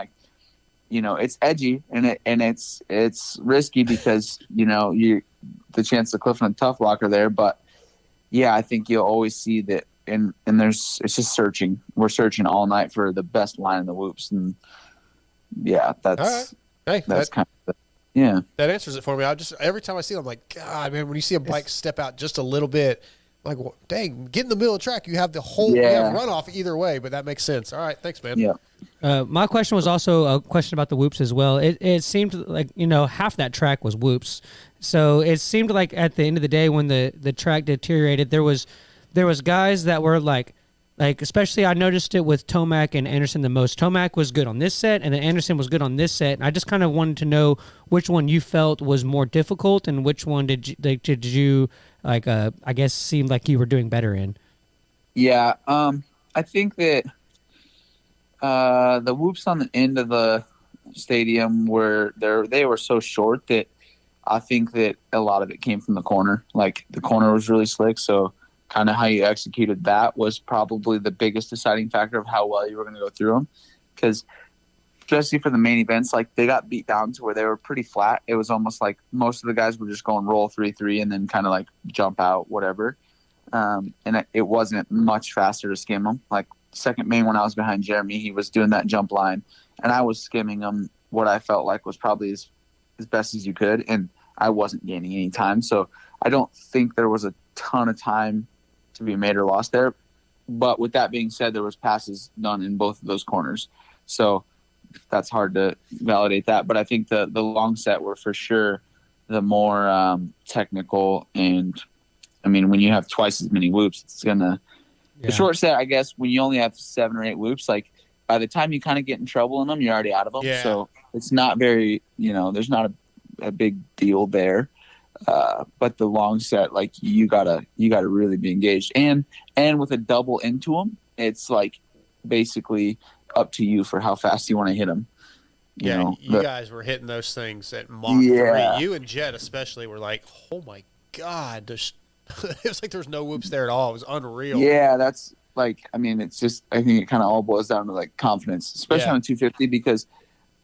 it's edgy and it's risky because the chance of cliffing a tough block are there. But I think you'll always see that. And it's just searching. We're searching all night for the best line in the whoops, and that's all right. Hey, that's kind of that answers it for me. Every time I see it, I'm like, God, man, when you see a bike step out just a little bit, well, dang, get in the middle of the track. You have the whole runoff either way, but that makes sense. All right, thanks, man. Yeah. My question was also a question about the whoops as well. It seemed like half that track was whoops, so it seemed like at the end of the day when the track deteriorated, there was guys that were especially I noticed it with Tomac and Anderson the most. Tomac was good on this set, and then Anderson was good on this set. And I just kind of wanted to know which one you felt was more difficult, and which one did you I guess seemed like you were doing better in. Yeah, I think that the whoops on the end of the stadium they were so short that I think that a lot of it came from the corner. The corner was really slick, so kind of how you executed that was probably the biggest deciding factor of how well you were going to go through them. Because especially for the main events, they got beat down to where they were pretty flat. It was almost like most of the guys were just going roll 3-3 and then kind of jump out, whatever. And it wasn't much faster to skim them. Second main, when I was behind Jeremy, he was doing that jump line, and I was skimming them what I felt like was probably as best as you could, and I wasn't gaining any time. So I don't think there was a ton of time to be made or lost there. But with that being said, there was passes done in both of those corners. So that's hard to validate that. But I think the long set were for sure the more technical. And I mean, when you have twice as many whoops, it's gonna the short set. I guess when you only have 7 or 8 whoops, like by the time you kind of get in trouble in them, you're already out of them. Yeah. So it's not very, there's not a big deal there. But the long set, like you gotta really be engaged, and with a double into them, it's like basically up to you for how fast you want to hit them. You guys were hitting those things at Mach 3. You and Jet especially were like, oh my God, it was like there's no whoops there at all. It was unreal. Yeah, that's like, I mean, it's just, I think it kind of all boils down to like confidence, especially on a 250, because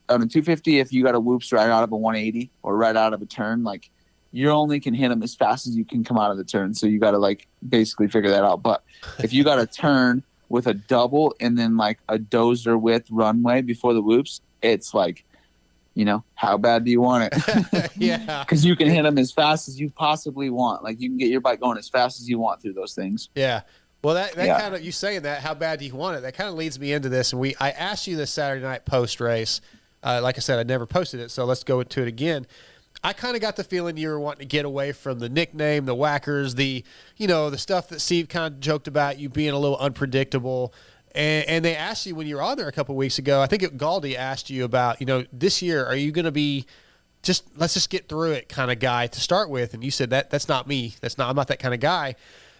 on a 250, if you got a whoops right out of a 180 or right out of a turn, like you only can hit them as fast as you can come out of the turn. So you got to like basically figure that out. But if you got a turn with a double and then like a dozer with runway before the whoops, it's like, how bad do you want it? Yeah. Because you can hit them as fast as you possibly want. Like you can get your bike going as fast as you want through those things. Yeah. Well, that kind of, you saying that, how bad do you want it? That kind of leads me into this. And I asked you this Saturday night post race. Like I said, I never posted it, so let's go into it again. I kind of got the feeling you were wanting to get away from the nickname, the whackers, the stuff that Steve kind of joked about, you being a little unpredictable. And they asked you when you were on there a couple of weeks ago, I think Galdi asked you about, this year, are you going to be let's just get through it kind of guy to start with? And you said that's not me. I'm not that kind of guy.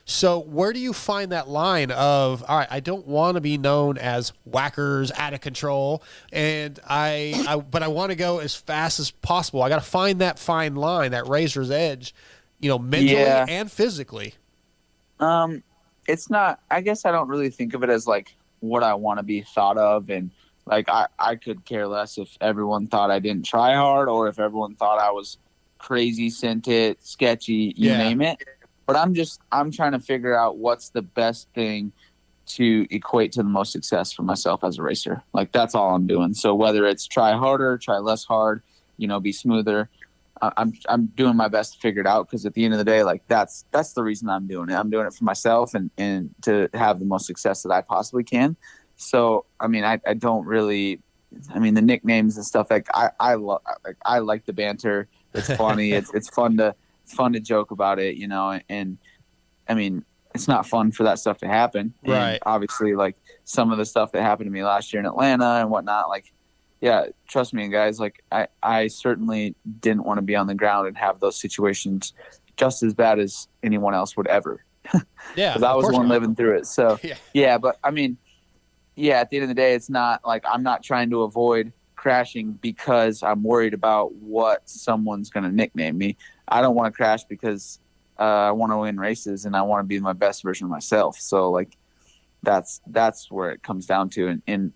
So where do you find that line of, all right, I don't want to be known as whackers, out of control, and but I want to go as fast as possible. I got to find that fine line, that razor's edge, mentally and physically. It's not, I guess I don't really think of it as like what I want to be thought of. And like, I could care less if everyone thought I didn't try hard or if everyone thought I was crazy, sent it, sketchy, you name it. But I'm trying to figure out what's the best thing to equate to the most success for myself as a racer. Like that's all I'm doing. So whether it's try harder, try less hard, be smoother, I'm doing my best to figure it out, because at the end of the day, like that's the reason I'm doing it. I'm doing it for myself and to have the most success that I possibly can. So I mean, I don't really, I mean, the nicknames and stuff, like I like the banter. It's funny. it's fun to joke about it, and I mean, it's not fun for that stuff to happen. Right. And obviously, like some of the stuff that happened to me last year in Atlanta and whatnot, like, yeah, trust me, guys, like I certainly didn't want to be on the ground and have those situations just as bad as anyone else would ever. Yeah. Because I was the one living through it. So, yeah, but I mean, at the end of the day, it's not like I'm not trying to avoid crashing because I'm worried about what someone's going to nickname me. I don't want to crash because I want to win races and I want to be my best version of myself. So like that's where it comes down to. And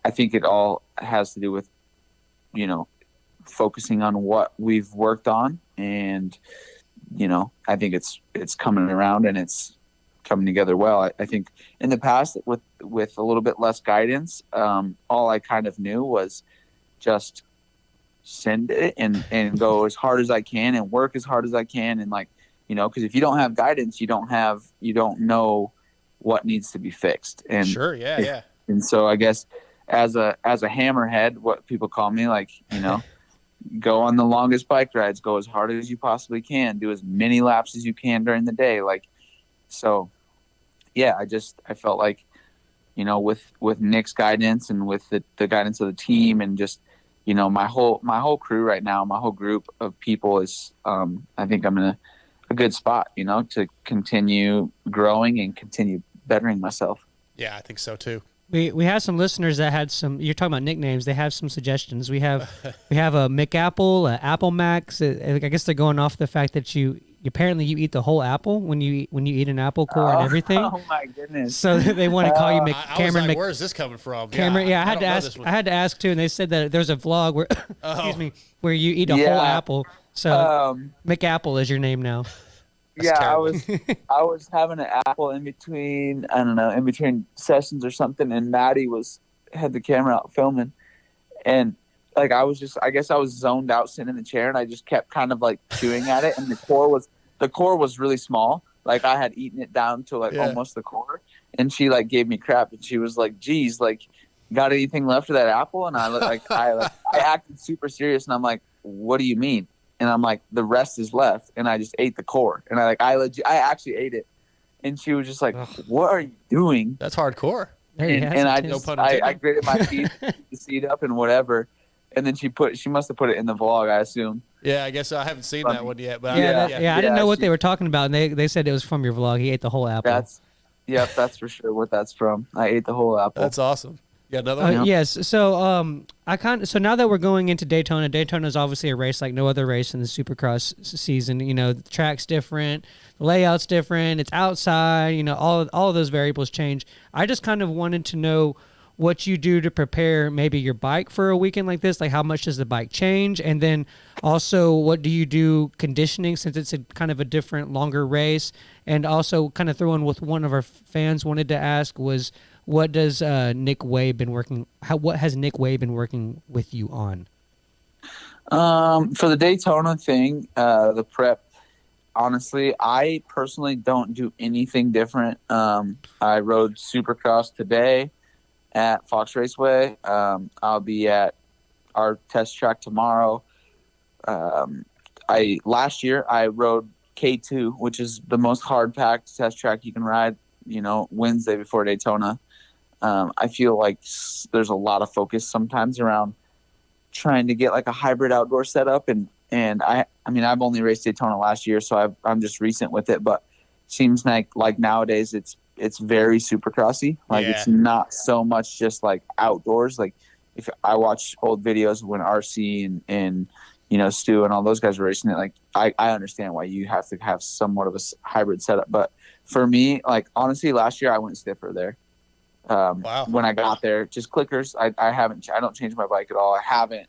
I think it all has to do with, focusing on what we've worked on. And, I think it's coming around and it's coming together well. I think in the past with a little bit less guidance, all I kind of knew was just send it and go as hard as I can and work as hard as I can. And like, because if you don't have guidance, you don't know what needs to be fixed. And sure. Yeah. And so I guess as a hammerhead, what people call me, like, go on the longest bike rides, go as hard as you possibly can, do as many laps as you can during the day. Like, so yeah, I felt like, with Nick's guidance and with the guidance of the team and just, my whole crew right now, my whole group of people is, I think I'm in a good spot, to continue growing and continue bettering myself. Yeah, I think so too. We have some listeners that had some. You're talking about nicknames. They have some suggestions. We have a McApple, a Apple Max. I guess they're going off the fact that you eat the whole apple when you eat an apple core and everything. Oh my goodness! So they want to call you Cameron. I was like, where's this coming from? Cameron. Yeah, I had to ask too, and they said that there's a vlog where excuse me, where you eat a whole apple. So McApple is your name now. That's terrible. I was having an apple in between sessions or something, and Maddie had the camera out filming, and like I guess I was zoned out sitting in the chair, and I just kept kind of like chewing at it, and the core was really small. Like I had eaten it down to like almost the core, and she like gave me crap, and she was like, "Geez, like, got anything left of that apple?" And I acted super serious, and I'm like, "What do you mean?" And I'm like, the rest is left. And I just ate the core. And I actually ate it. And she was just like, what are you doing? That's hardcore. And I No just, pun I intended. gritted my teeth, the seed up and whatever. And then she must have put it in the vlog, I assume. Yeah, I guess I haven't seen that one yet. But I didn't know what she- they were talking about, and they said it was from your vlog. He ate the whole apple. That's for sure what that's from. I ate the whole apple. That's awesome. You got another one? Yes. So so now that we're going into Daytona, Daytona is obviously a race like no other race in the Supercross season. You know, the track's different, the layout's different, it's outside. You know, all of those variables change. I just kind of wanted to know what you do to prepare maybe your bike for a weekend like this. Like, how much does the bike change, and then also what do you do conditioning since it's a kind of a different, longer race, and also kind of throw in with one of our fans wanted to ask was, what does Nick Way been working? What has Nick Way been working with you on? For the Daytona thing, the prep. Honestly, I personally don't do anything different. I rode Supercross today at Fox Raceway. I'll be at our test track tomorrow. Last year I rode K2, which is the most hard packed test track you can ride. You know, Wednesday before Daytona. I feel like there's a lot of focus sometimes around trying to get like a hybrid outdoor setup. And I mean, I've only raced Daytona last year, so I'm just recent with it, but seems like nowadays it's very Supercrossy. Like it's not so much just like outdoors. Like if I watch old videos when RC and you know, Stu and all those guys were racing it, like I understand why you have to have somewhat of a hybrid setup. But for me, like honestly, last year I went stiffer there. Wow. When I got there, just clickers. I don't change my bike at all. I haven't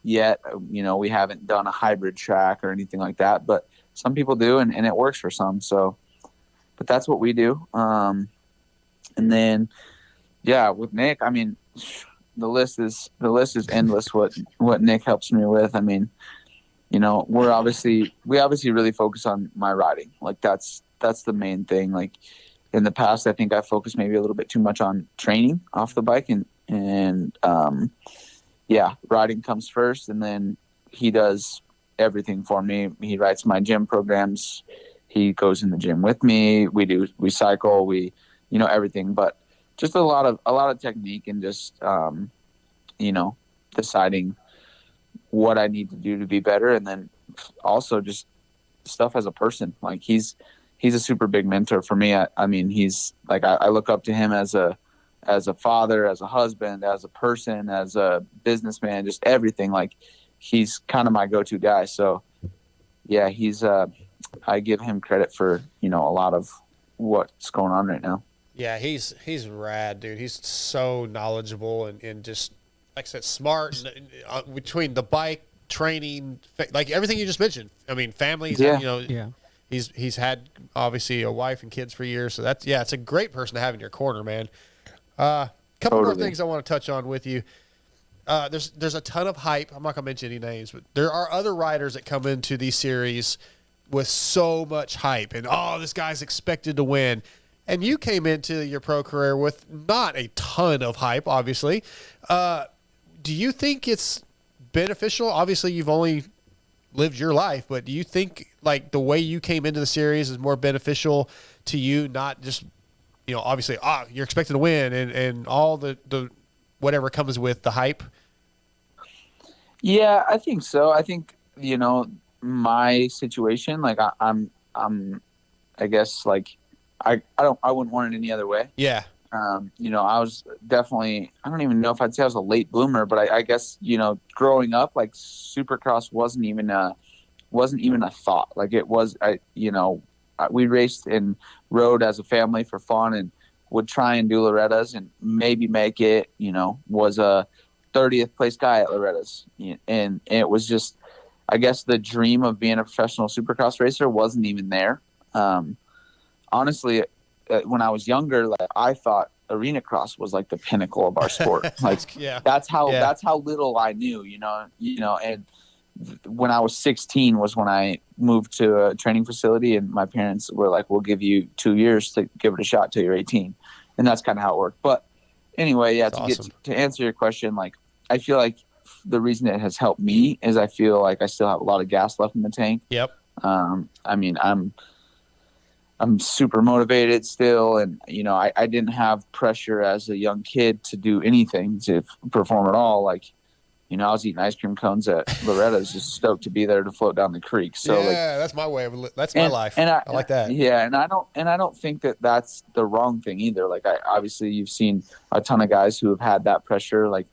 yet. You know, we haven't done a hybrid track or anything like that, but some people do, and it works for some. So, but that's what we do. And then, yeah, with Nick, I mean, the list is endless. What Nick helps me with. I mean, you know, we obviously really focus on my riding. Like that's the main thing. Like in the past, I think I focused maybe a little bit too much on training off the bike, and riding comes first, and then he does everything for me. He writes my gym programs. He goes in the gym with me. We cycle, you know, everything, but just a lot of technique and just, you know, deciding what I need to do to be better. And then also just stuff as a person. Like he's a super big mentor for me. I mean, he's like, I look up to him as a father, as a husband, as a person, as a businessman, just everything. Like he's kind of my go-to guy. So yeah, I give him credit for, you know, a lot of what's going on right now. Yeah, he's rad, dude. He's so knowledgeable and just, like I said, smart. And, between the bike, training, like everything you just mentioned. I mean, families, you know, he's had obviously a wife and kids for years. So it's a great person to have in your corner, man. Couple more things I want to touch on with you. There's a ton of hype. I'm not gonna mention any names, but there are other riders that come into these series with so much hype, and this guy's expected to win. And you came into your pro career with not a ton of hype, obviously. Do you think it's beneficial? Obviously, you've only lived your life, but do you think like the way you came into the series is more beneficial to you? Not just, you know, obviously, you're expected to win and all the whatever comes with the hype. Yeah, I think so. I think, you know, my situation, like I'm I guess like I wouldn't want it any other way. Yeah. You know, I was definitely, I don't even know if I'd say I was a late bloomer, but I guess, you know, growing up, like Supercross wasn't even a thought. Like it was, we raced and rode as a family for fun and would try and do Loretta's and maybe make it, you know, was a 30th place guy at Loretta's. And it was just, I guess the dream of being a professional Supercross racer wasn't even there. Honestly, when I was younger, like I thought arena cross was like the pinnacle of our sport. Like that's how little I knew, you know, and when I was 16 was when I moved to a training facility and my parents were like, we'll give you 2 years to give it a shot till you're 18. And that's kind of how it worked. But anyway, That's awesome. To answer your question, like, I feel like the reason it has helped me is I feel like I still have a lot of gas left in the tank. Yep. I mean, I'm super motivated still. And, you know, I didn't have pressure as a young kid to do anything, to perform at all. Like, you know, I was eating ice cream cones at Loretta's, just stoked to be there to float down the creek. So yeah, that's my way of that's my life. And I like that. Yeah, and I don't think that that's the wrong thing either. Like, obviously you've seen a ton of guys who have had that pressure. Like,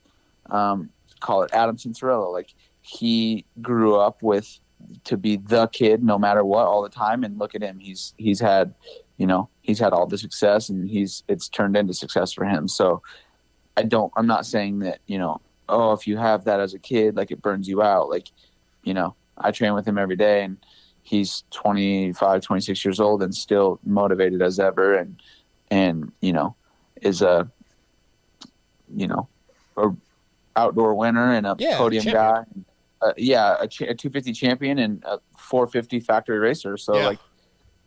call it Adam Cincerello. Like, he grew up with to be the kid no matter what all the time, and look at him. He's had, you know, he's had all the success, and it's turned into success for him. So I'm not saying that, you know, oh, if you have that as a kid, like, it burns you out. Like, you know, I train with him every day, and he's 25, 26 years old and still motivated as ever. And, you know, is a outdoor winner and a podium guy. A 250 champion and a 450 factory racer. So like,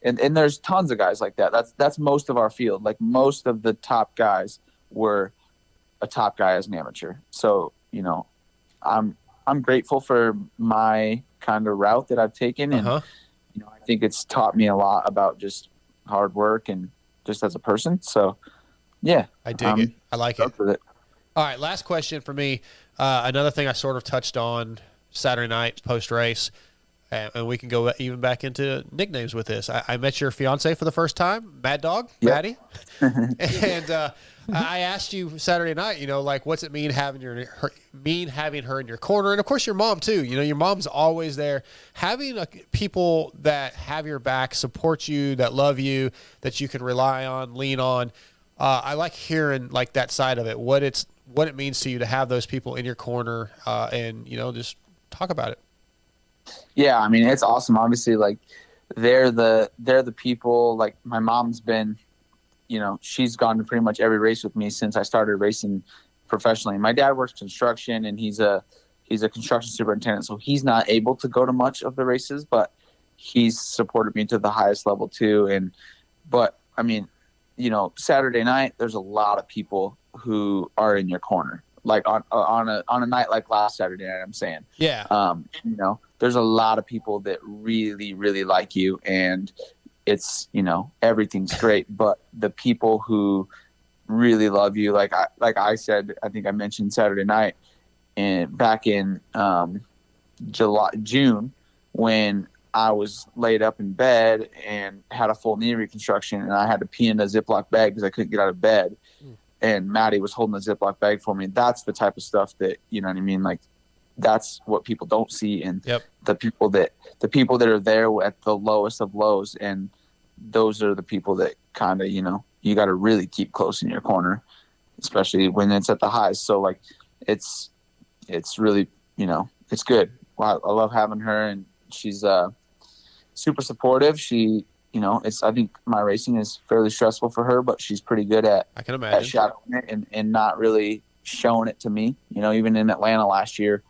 and there's tons of guys like that. That's most of our field. Like, most of the top guys were a top guy as an amateur. So, you know, I'm grateful for my kind of route that I've taken. And, you know, I think it's taught me a lot about just hard work and just as a person. So yeah, I dig it. I like it. With it. All right. Last question for me. Another thing I sort of touched on Saturday night post race, and we can go even back into nicknames with this. I met your fiance for the first time, Mad Dog, Maddie. And, I asked you Saturday night, you know, like, what's it mean having her in your corner? And of course your mom too, you know, your mom's always there. Having people that have your back, support you, that love you, that you can rely on, lean on. I like hearing like that side of it, what it means to you to have those people in your corner, and, you know, just talk about it. Yeah. I mean, it's awesome. Obviously, like, they're the people. Like, my mom's been, you know, she's gone to pretty much every race with me since I started racing professionally. My dad works construction, and he's a construction superintendent, so he's not able to go to much of the races, but he's supported me to the highest level too. But I mean, you know, Saturday night, there's a lot of people who are in your corner. Like, on a night like last Saturday night, I'm saying, you know, there's a lot of people that really, really like you, and it's, you know, everything's great, but the people who really love you, like I said, I think I mentioned Saturday night, and back in June, when I was laid up in bed and had a full knee reconstruction, and I had to pee in a Ziploc bag because I couldn't get out of bed, and Maddie was holding a Ziploc bag for me. That's the type of stuff that, you know what I mean? Like, that's what people don't see. And the people that are there at the lowest of lows, and those are the people that kind of, you know, you got to really keep close in your corner, especially when it's at the highs. So like, it's really, you know, it's good. I love having her, and she's super supportive. She, you know, I think my racing is fairly stressful for her, but she's pretty good at, I can imagine, at shadowing it and not really showing it to me. You know, even in Atlanta last year,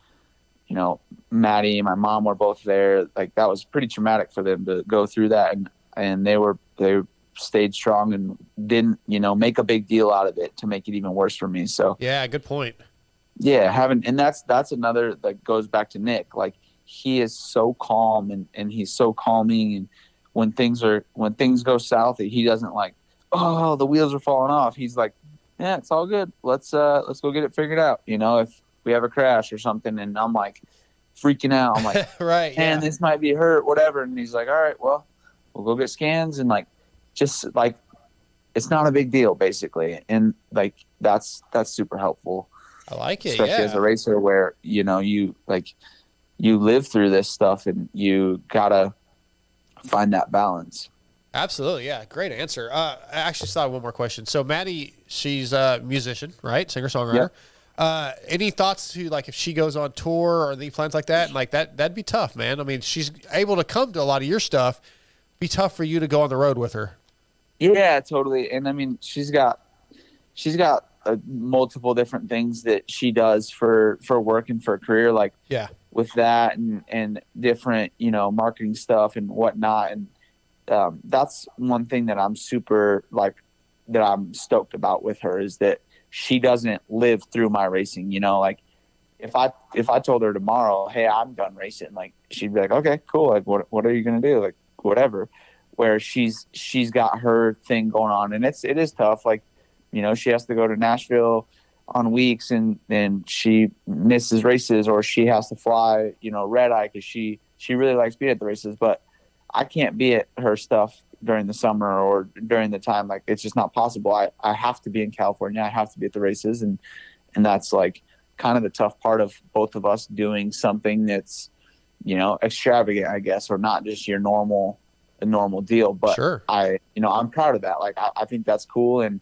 you know, Maddie and my mom were both there. Like, that was pretty traumatic for them to go through that. And they stayed strong and didn't, you know, make a big deal out of it to make it even worse for me. So yeah, good point. Yeah, and that's another that goes back to Nick. Like, he is so calm and he's so calming, and when things go south, he doesn't like, oh, the wheels are falling off. He's like, yeah, it's all good. Let's go get it figured out. You know, if we have a crash or something, and I'm like freaking out. I'm like, right, man, this might be hurt, whatever. And he's like, all right, well, we'll go get scans, and like, just like, it's not a big deal, basically. And like, that's super helpful. I like it, especially as a racer, where, you know, you live through this stuff, and you gotta find that balance. Absolutely, yeah, great answer. I actually thought of one more question. So Maddie, she's a musician, right? Singer-songwriter. Yep. Any thoughts to, like, if she goes on tour or any plans like that? Like, that'd be tough, man. I mean, she's able to come to a lot of your stuff. Be tough for you to go on the road with her. Yeah, totally. And I mean, she's got multiple different things that she does for work and for a career, like with that and different, you know, marketing stuff and whatnot. And that's one thing that I'm super that I'm stoked about with her, is that she doesn't live through my racing, you know, like if I told her tomorrow, hey, I'm done racing, like she'd be like, okay, cool. Like what are you gonna do? Like whatever. Where she's got her thing going on, and it is tough. Like, you know, she has to go to Nashville on weeks, and she misses races, or she has to fly, you know, red eye because she really likes being at the races. But I can't be at her stuff during the summer or during the time. Like, it's just not possible. I have to be in California. I have to be at the races, and that's like kind of the tough part of both of us doing something that's, you know, extravagant, I guess, or not just your normal deal. But sure. I'm proud of that. Like, I think that's cool. And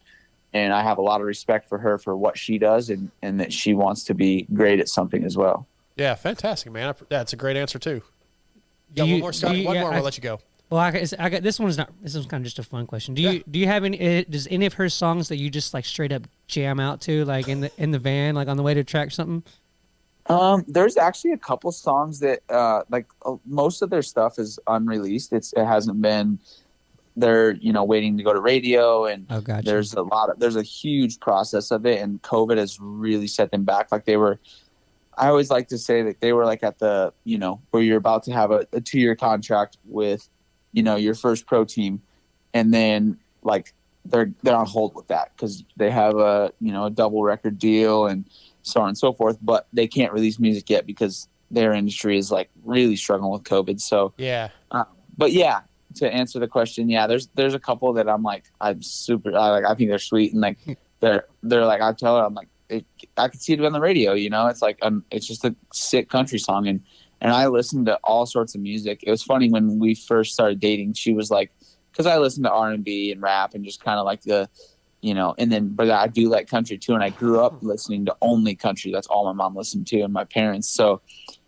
I have a lot of respect for her for what she does, and that she wants to be great at something as well. Yeah. Fantastic, man. That's a great answer too. Got one more, Scotty. One more. We'll let you go. Well, I got this one's not. This one's kind of just a fun question. Do you have any? Does any of her songs that you just like straight up jam out to, like in the van, like on the way to track something? There's actually a couple songs that most of their stuff is unreleased. It hasn't been. They're, you know, waiting to go to radio, and gotcha. There's a huge process of it, and COVID has really set them back. Like I always like to say that they were like at the, you know, where you're about to have a 2-year contract with, you know, your first pro team, and then like they're on hold with that because they have a double record deal and so on and so forth, but they can't release music yet because their industry is like really struggling with COVID. So yeah, but yeah, to answer the question, yeah, there's a couple that I'm like, I think they're sweet, and like they're like, I tell her, I'm like, I could see it on the radio, you know, it's like it's just a sick country song, and I listened to all sorts of music. It was funny when we first started dating, she was like, because I listened to R&B and rap and just kind of like the, you know, and then, but I do like country too, and I grew up listening to only country. That's all my mom listened to, and my parents. So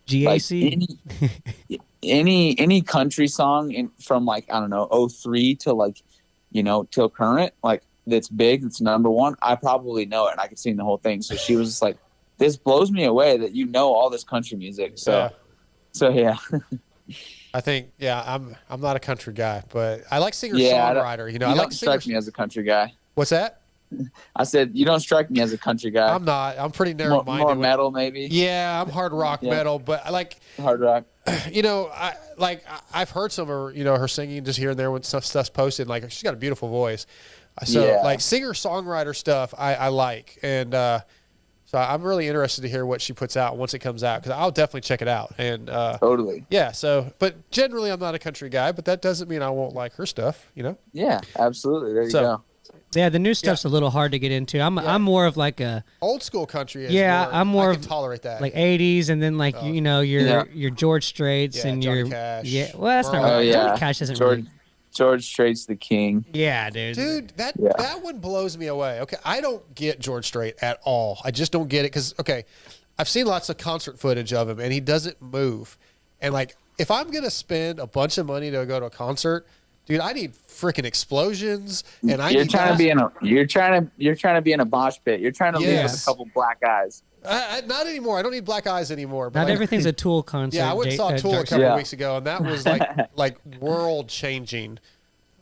GAC, like any country song from like, I don't know, 03 to like, you know, till current, like that's big, it's number one, I probably know it and I could sing the whole thing. So she was just like, this blows me away that you know all this country music. So yeah. I think, I'm not a country guy, but I like singer-songwriter. You know, I like strike me as a country guy. What's that? I said, you don't strike me as a country guy. I'm not. I'm pretty narrow-minded. More metal, maybe? Yeah, I'm hard rock metal, but I like... Hard rock. You know, I've heard some of her, you know, her singing just here and there when stuff's posted. Like, she's got a beautiful voice. So, like, singer-songwriter stuff I like. And so I'm really interested to hear what she puts out once it comes out, because I'll definitely check it out. And totally. Yeah, so, but generally I'm not a country guy, but that doesn't mean I won't like her stuff, you know? Yeah, absolutely. There you go. Yeah, the new stuff's a little hard to get into. I'm more of like a old school country. I'm more I can tolerate that, like 80s, and then like you know your George Straits and Johnny your Cash. Well, that's not right. Johnny Cash isn't really. George Strait's the king. Yeah, dude. Dude, that one blows me away. Okay, I don't get George Strait at all. I just don't get it because I've seen lots of concert footage of him and he doesn't move. And like, if I'm gonna spend a bunch of money to go to a concert, dude, I need freaking explosions. And you're trying to be in a mosh pit. You're trying to leave with a couple black eyes. Not anymore. I don't need black eyes anymore. But not everything's a Tool concert. Yeah, I went and saw Tool a couple of weeks ago, and that was like world changing.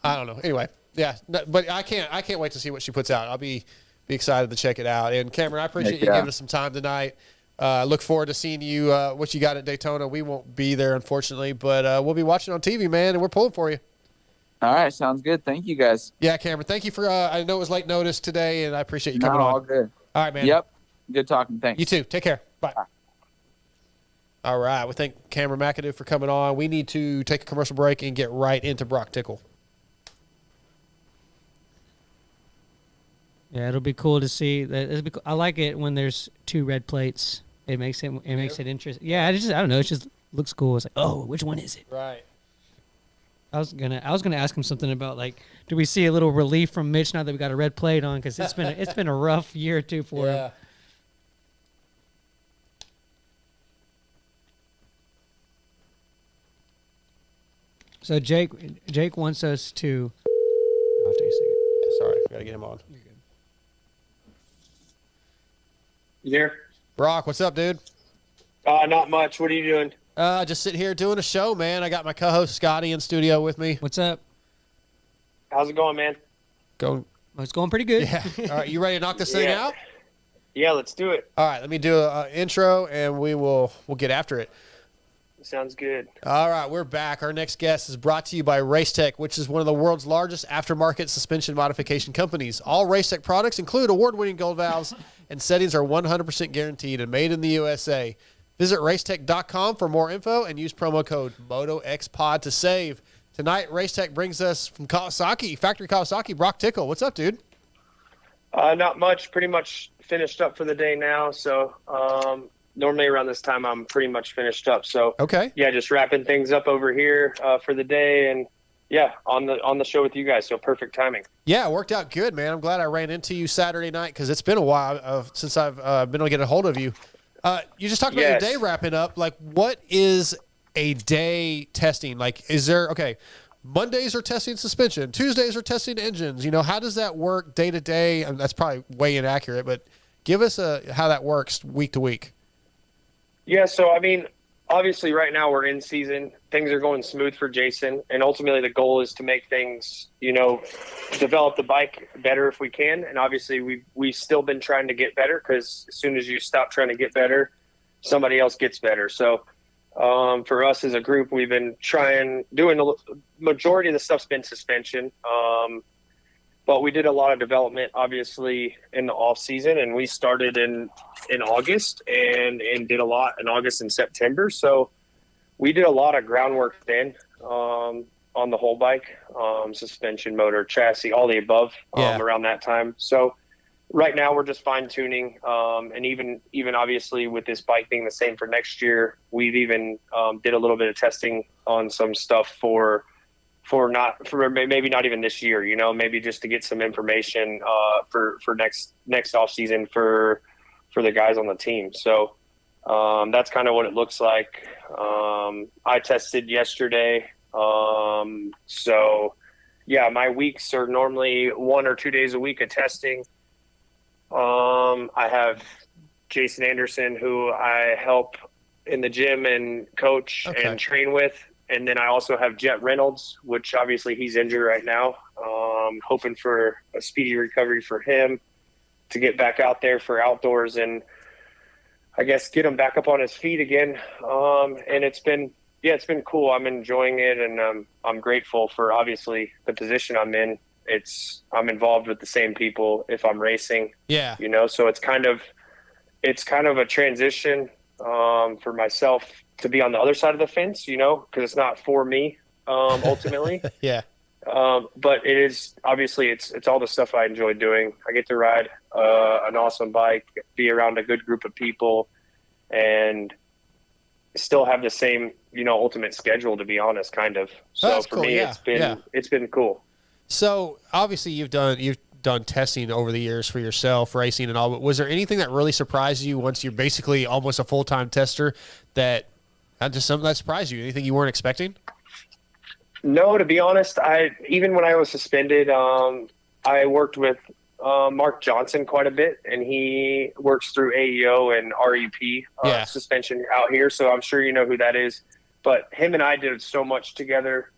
I don't know. Anyway, yeah, but I can't wait to see what she puts out. I'll be excited to check it out. And Cameron, I appreciate you giving us some time tonight. Look forward to seeing you what you got at Daytona. We won't be there, unfortunately, but we'll be watching on TV, man, and we're pulling for you. All right, sounds good. Thank you, guys. Yeah, Cameron, thank you for. I know it was late notice today, and I appreciate you coming on. All good. All right, man. Yep. Good talking. Thanks. You too. Take care. Bye. All right. We thank Cameron McAdoo for coming on. We need to take a commercial break and get right into Broc Tickle. Yeah, it'll be cool to see. I like it when there's two red plates. It makes it interesting. Yeah, I don't know. It just looks cool. It's like, oh, which one is it? Right. I was gonna ask him something about like, do we see a little relief from Mitch now that we got a red plate on? Because it's been a rough year or two for him. So Jake wants us to. I'll take a second. Yeah, sorry, I gotta get him on. You're good. You there? Broc, what's up, dude? Not much. What are you doing? Just sitting here doing a show, man. I got my co-host Scotty in studio with me. What's up? How's it going, man? Going. Well, it's going pretty good. Yeah. All right, you ready to knock this thing out? Yeah, let's do it. All right, let me do an intro, and we'll get after it. Sounds good. All right, we're back. Our next guest is brought to you by Racetech, which is one of the world's largest aftermarket suspension modification companies. All Racetech products include award-winning gold valves, and settings are 100% guaranteed and made in the USA. Visit racetech.com for more info and use promo code MotoXPod to save. Tonight, Racetech brings us from Kawasaki, Factory Kawasaki, Broc Tickle. What's up, dude? Not much. Pretty much finished up for the day now. So normally around this time, I'm pretty much finished up. So Okay. yeah, just wrapping things up over here for the day, and yeah, on the show with you guys. So perfect timing. Yeah, it worked out good, man. I'm glad I ran into you Saturday night because it's been a while since I've been able to get a hold of you. You just talked about your day wrapping up. Like, what is a day testing? Like, is there, okay, Mondays are testing suspension, Tuesdays are testing engines. You know, how does that work day to day? And that's probably way inaccurate, but give us how that works week to week. Yeah, so I mean, obviously right now we're in season. Things are going smooth for Jason, and ultimately the goal is to make things, you know, develop the bike better if we can. And obviously we've still been trying to get better, because as soon as you stop trying to get better, somebody else gets better. So for us as a group, we've been doing the majority of the stuff's been suspension. But we did a lot of development, obviously, in the off season, and we started in August and did a lot in August and September. So we did a lot of groundwork then on the whole bike, suspension, motor, chassis, all the above around that time. So right now we're just fine tuning, and even obviously with this bike being the same for next year, we've even did a little bit of testing on some stuff for maybe not even this year, you know, maybe just to get some information for next off season for the guys on the team. So that's kind of what it looks like. I tested yesterday. So yeah, my weeks are normally 1 or 2 days a week of testing. I have Jason Anderson, who I help in the gym and coach and train with. And then I also have Jet Reynolds, which obviously he's injured right now. Hoping for a speedy recovery for him to get back out there for outdoors and I guess get him back up on his feet again. And it's been cool. I'm enjoying it, and I'm grateful for obviously the position I'm in. I'm involved with the same people if I'm racing. Yeah. You know, so it's kind of a transition for myself to be on the other side of the fence, you know, because it's not for me ultimately. Yeah. But it is obviously it's all the stuff I enjoy doing. I get to ride an awesome bike, be around a good group of people, and still have the same, you know, ultimate schedule, to be honest, kind of. So that's for cool. me, it's been cool. So obviously you've done testing over the years for yourself, racing and all, but was there anything that really surprised you once you're basically almost a full-time tester just something that surprised you? Anything you weren't expecting? No, to be honest, even when I was suspended, I worked with Mark Johnson quite a bit, and he works through AEO and REP suspension out here. So I'm sure you know who that is. But him and I did so much together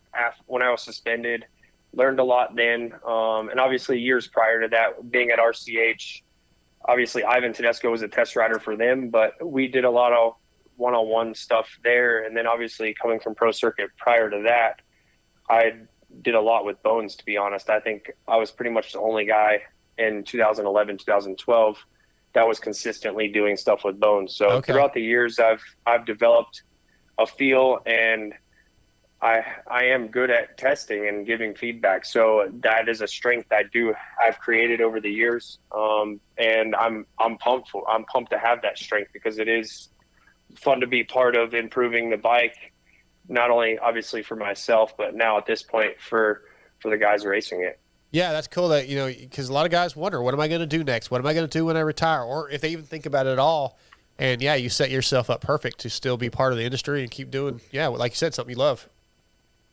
when I was suspended. Learned a lot then, and obviously years prior to that, being at RCH, obviously Ivan Tedesco was a test rider for them, but we did a lot of one-on-one stuff there. And then obviously coming from Pro Circuit prior to that, I did a lot with Bones, to be honest. I think I was pretty much the only guy in 2011, 2012 that was consistently doing stuff with Bones. So throughout the years, I've developed a feel, and I am good at testing and giving feedback. So that is a strength I've created over the years. And I'm pumped to have that strength, because it is fun to be part of improving the bike, not only obviously for myself, but now at this point for the guys racing it. Yeah, that's cool that, you know, because a lot of guys wonder, what am I going to do next? What am I going to do when I retire? Or if they even think about it at all. And yeah, you set yourself up perfect to still be part of the industry and keep doing, like you said, something you love.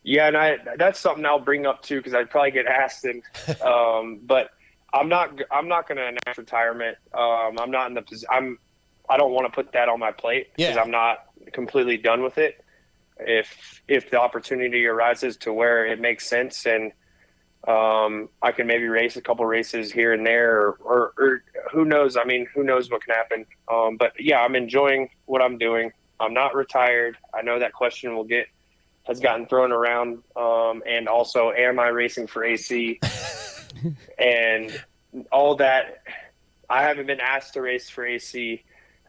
Yeah, and that's something I'll bring up too, because I'd probably get asked. And but I'm not going to announce retirement. I'm not in the position. I don't want to put that on my plate, because I'm not completely done with it. If the opportunity arises to where it makes sense, and I can maybe race a couple races here and there, or who knows? I mean, who knows what can happen? But yeah, I'm enjoying what I'm doing. I'm not retired. I know that question has gotten thrown around. And also, am I racing for AC? And all that. I haven't been asked to race for AC.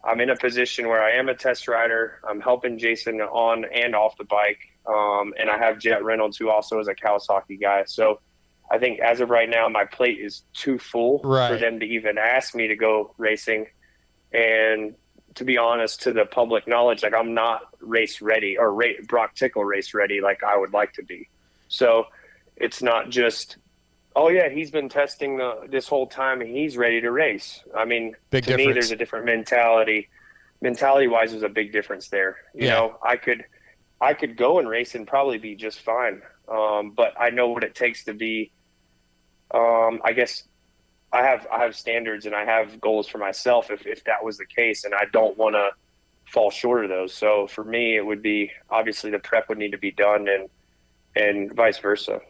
I'm in a position where I am a test rider. I'm helping Jason on and off the bike. And I have Jet Reynolds, who also is a Kawasaki guy. So I think as of right now, my plate is too full for them to even ask me to go racing. And to be honest, to the public knowledge, like, I'm not race ready or Broc Tickle race ready like I would like to be. So it's not just, oh yeah, he's been testing this whole time and he's ready to race. I mean, to me, there's a different mentality. Mentality-wise, there's a big difference there. You know, I could go and race and probably be just fine. But I know what it takes to be. I guess I have standards and I have goals for myself if that was the case, and I don't want to fall short of those. So for me, it would be, obviously the prep would need to be done, and vice versa.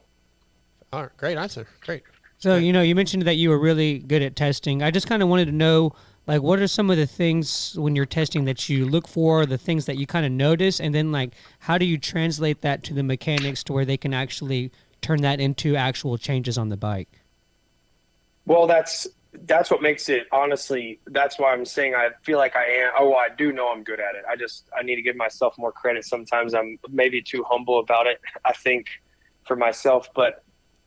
All right, great answer. Great. So, you know, you mentioned that you were really good at testing. I just kind of wanted to know, like, what are some of the things when you're testing that you look for, the things that you kind of notice, and then, like, how do you translate that to the mechanics to where they can actually turn that into actual changes on the bike? Well, that's what makes it, honestly, that's why I'm saying I feel like I am. Oh, I do know I'm good at it. I need to give myself more credit. Sometimes I'm maybe too humble about it, I think, for myself, but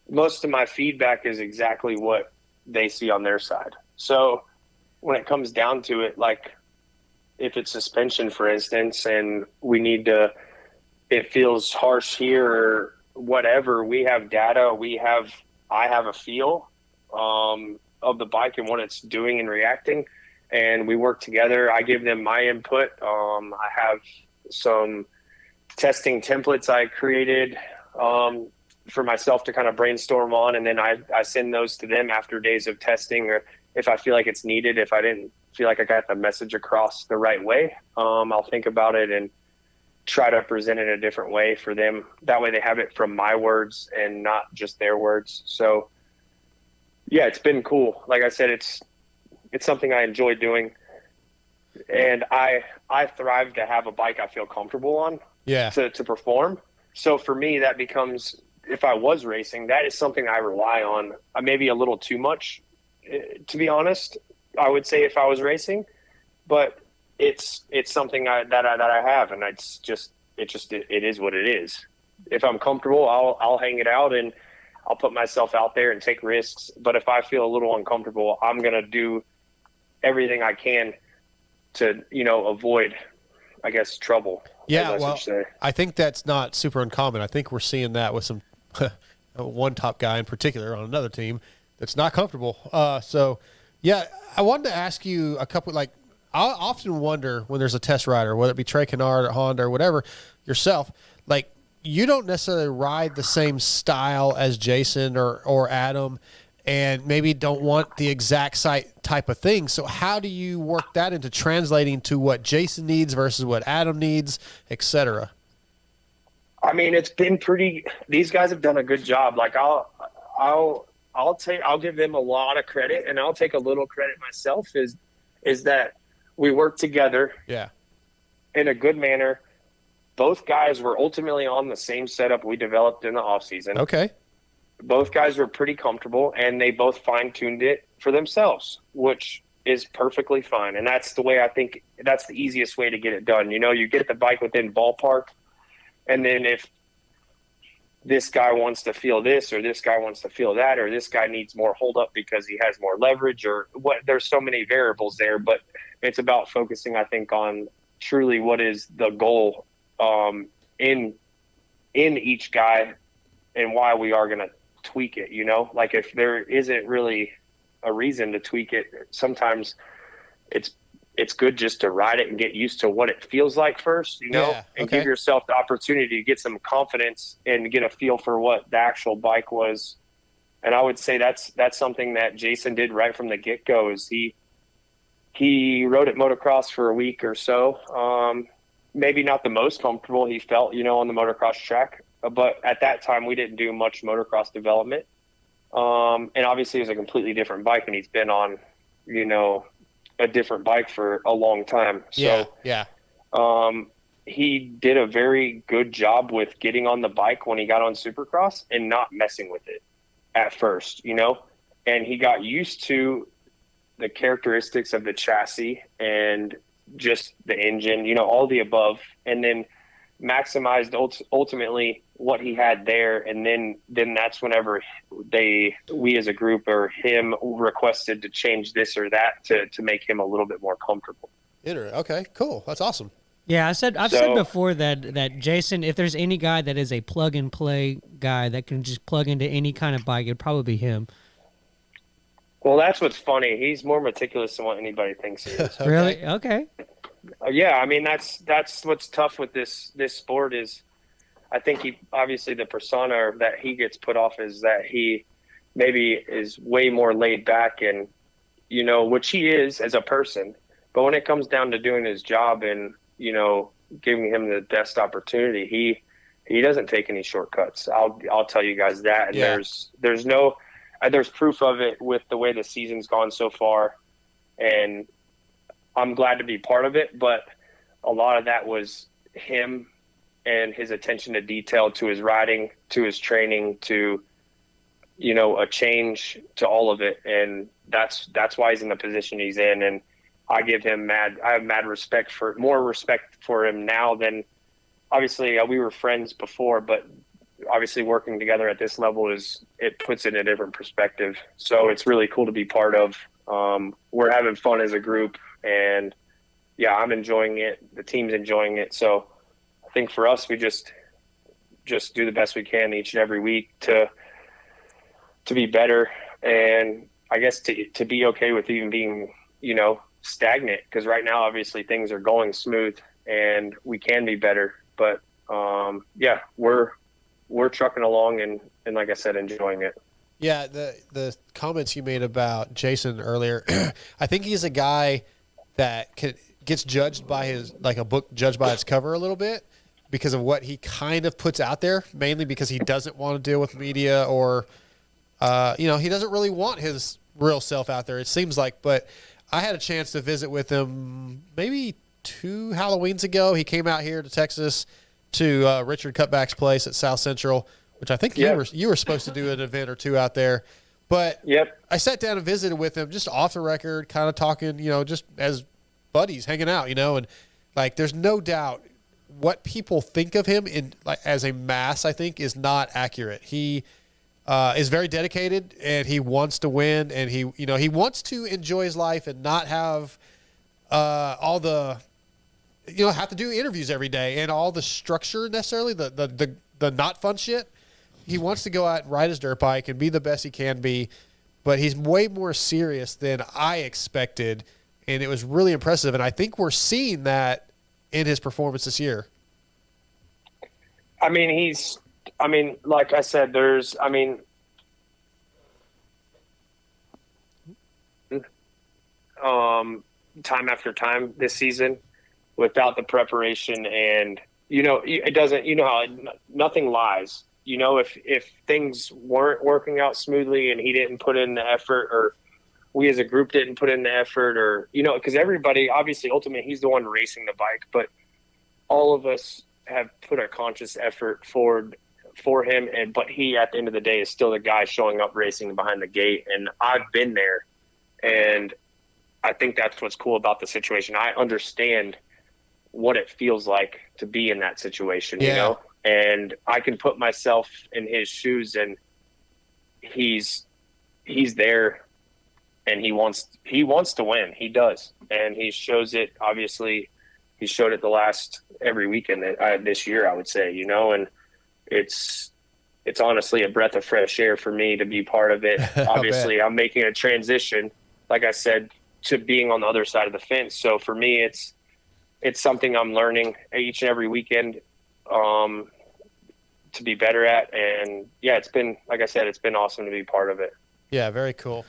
most of my feedback is exactly what they see on their side. So when it comes down to it, like if it's suspension, for instance, and it feels harsh here or whatever, we have data, I have a feel of the bike and what it's doing and reacting, and we work together. I give them my input. I have some testing templates I created for myself to kind of brainstorm on, and then I send those to them after days of testing, or if I feel like it's needed. If I didn't feel like I got the message across the right way, I'll think about it and try to present it a different way for them. That way they have it from my words and not just their words. So yeah, it's been cool. Like I said, it's something I enjoy doing, and I thrive to have a bike I feel comfortable on to perform. So for me, that becomes, if I was racing, that is something I rely on maybe a little too much, to be honest, I would say, if I was racing, but it's something that I have, and it is what it is. If I'm comfortable, I'll hang it out and I'll put myself out there and take risks. But if I feel a little uncomfortable, I'm going to do everything I can to, avoid, I guess, trouble. Yeah, well, I think that's not super uncommon. I think we're seeing that with some one top guy in particular on another team that's not comfortable. So, yeah, I wanted to ask you a couple, like, I often wonder when there's a test rider, whether it be Trey Kennard or Honda or whatever, yourself, like, you don't necessarily ride the same style as Jason or Adam, and maybe don't want the exact type of thing. So how do you work that into translating to what Jason needs versus what Adam needs, et cetera? I mean, it's been these guys have done a good job. Like I'll give them a lot of credit, and I'll take a little credit myself, is that we work together in a good manner. Both guys were ultimately on the same setup we developed in the off season. Okay. Both guys were pretty comfortable, and they both fine-tuned it for themselves, which is perfectly fine. And that's the way I think that's the easiest way to get it done. You get the bike within ballpark, and then if this guy wants to feel this, or this guy wants to feel that, or this guy needs more hold up because he has more leverage, or what, there's so many variables there, but it's about focusing, I think, on truly what is the goal in each guy and why we are going to tweak it. Like if there isn't really a reason to tweak it, sometimes it's good just to ride it and get used to what it feels like first, and give yourself the opportunity to get some confidence and get a feel for what the actual bike was. And I would say that's something that Jason did right from the get-go. Is he rode at motocross for a week or so. Maybe not the most comfortable he felt, on the motocross track, but at that time we didn't do much motocross development. And obviously it was a completely different bike, and he's been on, a different bike for a long time. So yeah. he did a very good job with getting on the bike when he got on Supercross and not messing with it at first, and he got used to the characteristics of the chassis and just the engine, all the above, and then maximized ultimately what he had there. And then that's whenever we as a group or him requested to change this or that to make him a little bit more comfortable. Okay, cool. That's awesome. Yeah, I've said before that Jason, if there's any guy that is a plug and play guy that can just plug into any kind of bike, it'd probably be him. Well, that's what's funny. He's more meticulous than what anybody thinks he is. Really? Okay. Yeah, I mean that's what's tough with this sport is, I think he obviously the persona that he gets put off is that he maybe is way more laid back and which he is as a person, but when it comes down to doing his job and giving him the best opportunity, he doesn't take any shortcuts. I'll tell you guys that. And there's proof of it with the way the season's gone so far, and I'm glad to be part of it. But a lot of that was him and his attention to detail, to his riding, to his training, to a change to all of it, and that's why he's in the position he's in. And I have more respect for him now than obviously we were friends before, but obviously working together at this level it puts it in a different perspective. So it's really cool to be part of. We're having fun as a group, and yeah, I'm enjoying it. The team's enjoying it. So I think for us, we just do the best we can each and every week to be better. And I guess to be okay with even being, stagnant, because right now obviously things are going smooth and we can be better, but yeah, we're trucking along and like I said, enjoying it. Yeah, the comments you made about Jason earlier, I think he's a guy that gets judged by a book judged by its cover a little bit because of what he kind of puts out there, mainly because he doesn't want to deal with media or he doesn't really want his real self out there, it seems like. But I had a chance to visit with him maybe 2 Halloweens ago. He came out here to Texas to Richard Cutback's place at South Central, which I think you were supposed to do an event or 2 out there. But I sat down and visited with him just off the record, kind of talking, just as buddies hanging out, and like there's no doubt what people think of him as a mass, I think, is not accurate. He is very dedicated and he wants to win, and he wants to enjoy his life and not have all the have to do interviews every day and all the structure necessarily, the not fun shit. He wants to go out and ride his dirt bike and be the best he can be, but he's way more serious than I expected, and it was really impressive. And I think we're seeing that in his performance this year. Like I said, time after time this season without the preparation, and it doesn't, how nothing lies. If things weren't working out smoothly and he didn't put in the effort, or we as a group didn't put in the effort, or because everybody obviously ultimately he's the one racing the bike, but all of us have put a conscious effort forward for him, but he at the end of the day is still the guy showing up racing behind the gate. And I've been there, and I think that's what's cool about the situation. I understand what it feels like to be in that situation, and I can put myself in his shoes, and he's there and he wants to win. He does. And he shows it. Obviously he showed it every weekend this year, I would say, and it's honestly a breath of fresh air for me to be part of it. Obviously I'm making a transition, like I said, to being on the other side of the fence. So for me, it's something I'm learning each and every weekend to be better at. And yeah, it's been, like I said, it's been awesome to be part of it. Yeah, very cool.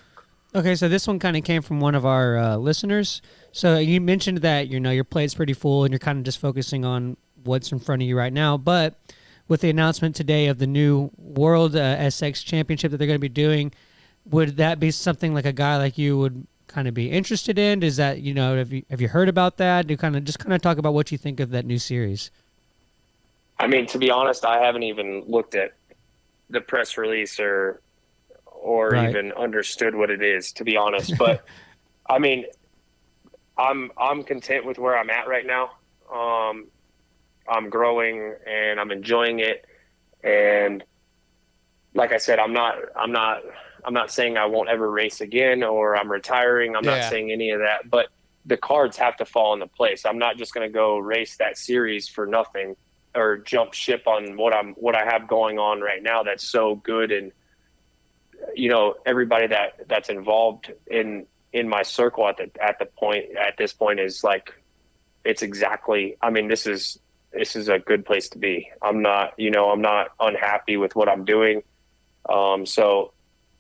Okay, so this one kind of came from one of our listeners. So you mentioned that your plate's pretty full and you're kind of just focusing on what's in front of you right now. But with the announcement today of the new World SX Championship that they're going to be doing, would that be something like a guy like you would kind of be interested in? Is that, have you heard about that? Do kind of talk about what you think of that new series. I mean, to be honest, I haven't even looked at the press release or Right. even understood what it is, to be honest. But I mean, I'm content with where I'm at right now. I'm growing and I'm enjoying it. And like I said, I'm not saying I won't ever race again or I'm retiring. I'm not saying any of that, but the cards have to fall into place. I'm not just going to go race that series for nothing or jump ship on what I have going on right now. That's so good. And, everybody that's involved in my circle at this point is like, it's exactly, I mean, this is a good place to be. I'm not unhappy with what I'm doing. So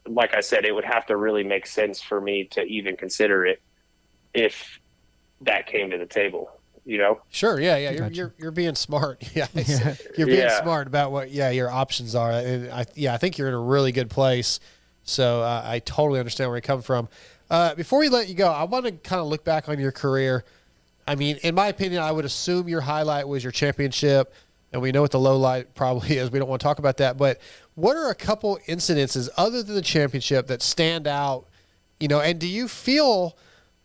like I said, it would have to really make sense for me to even consider it if that came to the table, Sure. Yeah. Gotcha. You're being smart. Yeah. Yeah. You're being smart about what, your options are. And I think you're in a really good place. So I totally understand where you come from. Before we let you go, I want to kind of look back on your career. I mean, in my opinion, I would assume your highlight was your championship, and we know what the low light probably is. We don't want to talk about that. But what are a couple incidences other than the championship that stand out, and do you feel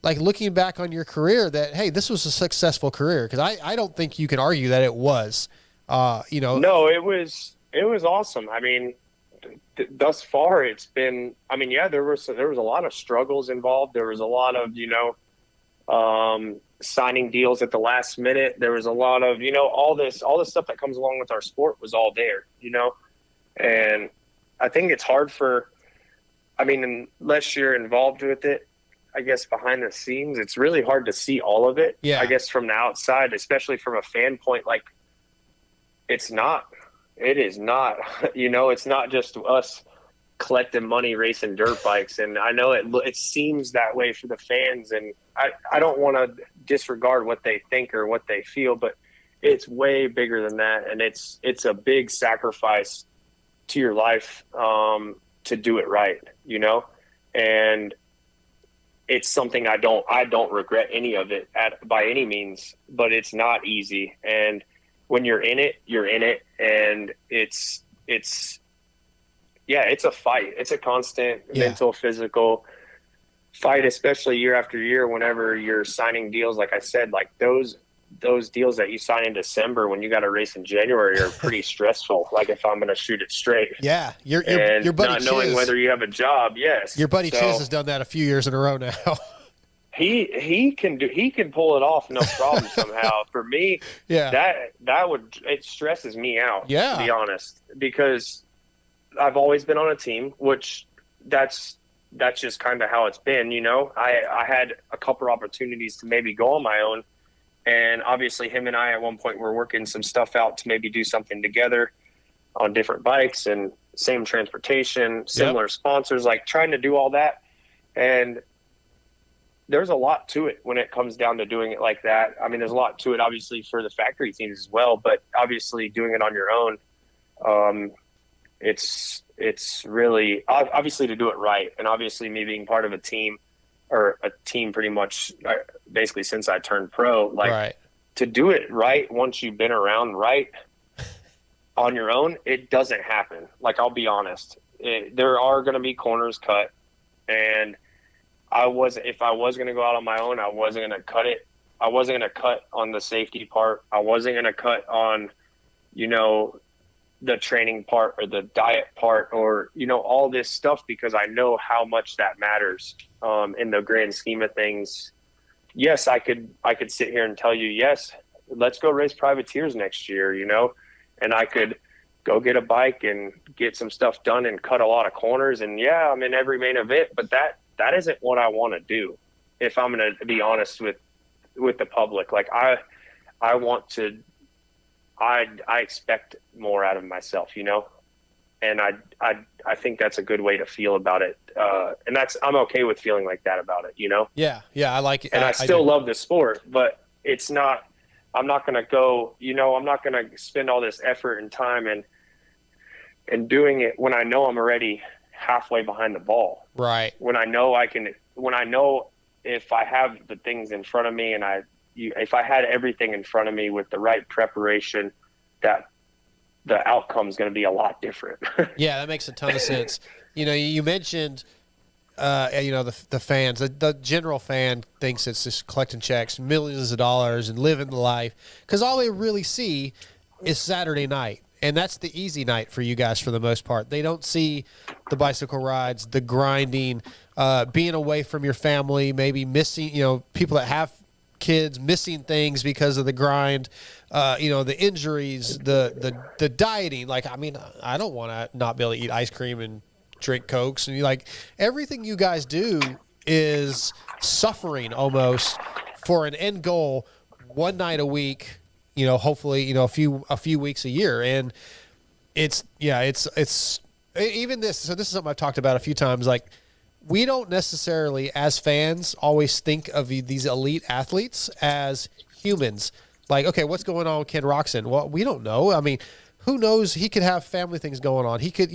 like looking back on your career that, hey, this was a successful career? Because I don't think you can argue that it was, No, it was awesome. I mean, thus far it's been, I mean, there was a lot of struggles involved. There was a lot of, signing deals at the last minute. There was a lot of, all this stuff that comes along with our sport was all there, and I think it's hard unless you're involved with it, I guess behind the scenes, it's really hard to see all of it. Yeah. I guess from the outside, especially from a fan point, like it is not, it's not just us collecting money racing dirt bikes. And I know it seems that way for the fans, and I don't want to disregard what they think or what they feel, but it's way bigger than that. And it's a big sacrifice to your life, to do it right, and it's something I don't regret any of it by any means, but it's not easy. And when you're in it, and it's a fight. It's a constant mental, physical fight, especially year after year, whenever you're signing deals. Like I said, like those deals that you sign in December when you got to race in January are pretty stressful. Like if I'm going to shoot it straight. Yeah. Your buddy not knowing Chiz, whether you have a job. Yes. Your buddy Chiz has done that a few years in a row now. He can pull it off, no problem somehow. For me, it stresses me out, to be honest, because I've always been on a team, which that's just kind of how it's been. I had a couple opportunities to maybe go on my own, and obviously him and I at one point were working some stuff out to maybe do something together on different bikes and same transportation, similar sponsors, like trying to do all that. And there's a lot to it when it comes down to doing it like that. I mean, there's a lot to it, obviously, for the factory teams as well, but obviously doing it on your own, it's really obviously to do it right. And obviously me being part of a team pretty much basically since I turned pro, to do it right. Once you've been around right on your own, it doesn't happen. Like, I'll be honest, there are going to be corners cut, and if I was going to go out on my own, I wasn't going to cut it. I wasn't going to cut on the safety part. I wasn't going to cut on, the training part or the diet part or, all this stuff, because I know how much that matters in the grand scheme of things. Yes, I could sit here and tell you, yes, let's go race privateers next year, and I could go get a bike and get some stuff done and cut a lot of corners. And I'm in every main event, but that isn't what I want to do. If I'm going to be honest with the public, like I want to, I expect more out of myself, and I think that's a good way to feel about it. And I'm okay with feeling like that about it, Yeah. I like it. And I still love the sport, but it's not, I'm not going to go, I'm not going to spend all this effort and time and doing it when I know I'm already halfway behind the ball. Right. When I know if I have the things in front of me and if I had everything in front of me with the right preparation, that the outcome is going to be a lot different. Yeah, that makes a ton of sense. You mentioned, the fans, the general fan thinks it's just collecting checks, millions of dollars, and living the life, because all they really see is Saturday night. And that's the easy night for you guys for the most part. They don't see the bicycle rides, the grinding, being away from your family, maybe missing, people that have kids missing things because of the grind, the injuries, the dieting. Like, I mean, I don't want to not be able to eat ice cream and drink Cokes. And everything you guys do is suffering almost for an end goal one night a week, hopefully, a few weeks a year. And it's even this. So this is something I've talked about a few times. Like, we don't necessarily, as fans, always think of these elite athletes as humans. Like, okay, what's going on with Ken Roxon? Well, we don't know. I mean, who knows? He could have family things going on. He could,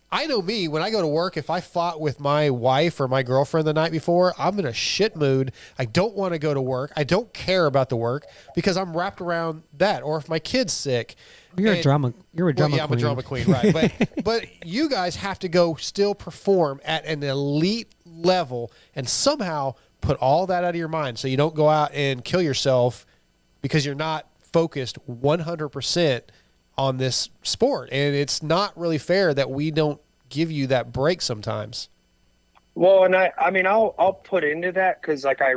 I know me, when I go to work, if I fought with my wife or my girlfriend the night before, I'm in a shit mood. I don't want to go to work. I don't care about the work because I'm wrapped around that. Or if my kid's sick. You're a drama Yeah, queen. I'm a drama queen, right. But you guys have to go still perform at an elite level and somehow put all that out of your mind so you don't go out and kill yourself because you're not focused 100% on this sport. And it's not really fair that we don't give you that break sometimes. Well, and I mean, I'll put into that because, like, I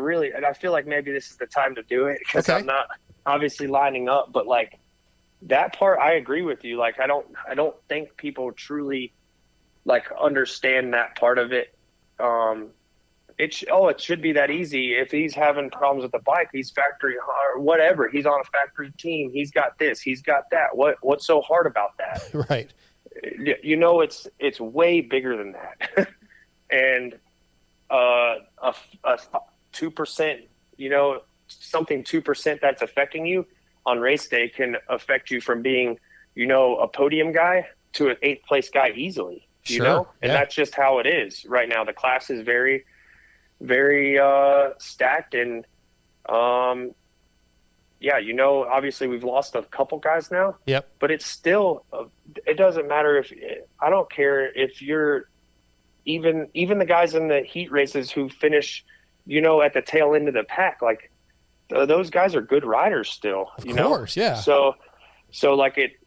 feel like maybe this is the time to do it because I'm not obviously lining up, but like that part, I agree with you. Like, I don't think people truly like understand that part of it. It should be that easy. If he's having problems with the bike, he's factory or whatever. He's on a factory team. He's got this. He's got that. What's so hard about that? Right. It's way bigger than that. And a 2%, something 2% that's affecting you on race day can affect you from being, a podium guy to an 8th place guy easily. And that's just how it is right now. The class is very, very stacked, and obviously we've lost a couple guys now. Yep. But it's still, it doesn't matter I don't care if you're even the guys in the heat races who finish, at the tail end of the pack, like those guys are good riders still. Of course, yeah. So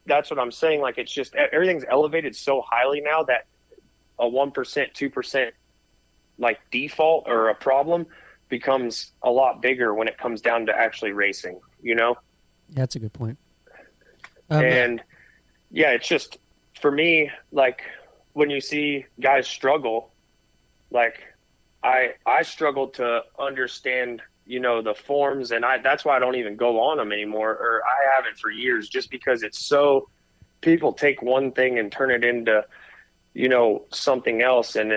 that's what I'm saying. Like, it's just everything's elevated so highly now that a 1%, 2% like default or a problem becomes a lot bigger when it comes down to actually racing, That's a good point. And yeah, it's just, for me, like, when you see guys struggle, like I struggle to understand, the forms, and that's why I don't even go on them anymore, or I haven't for years, just because it's so, people take one thing and turn it into, something else, and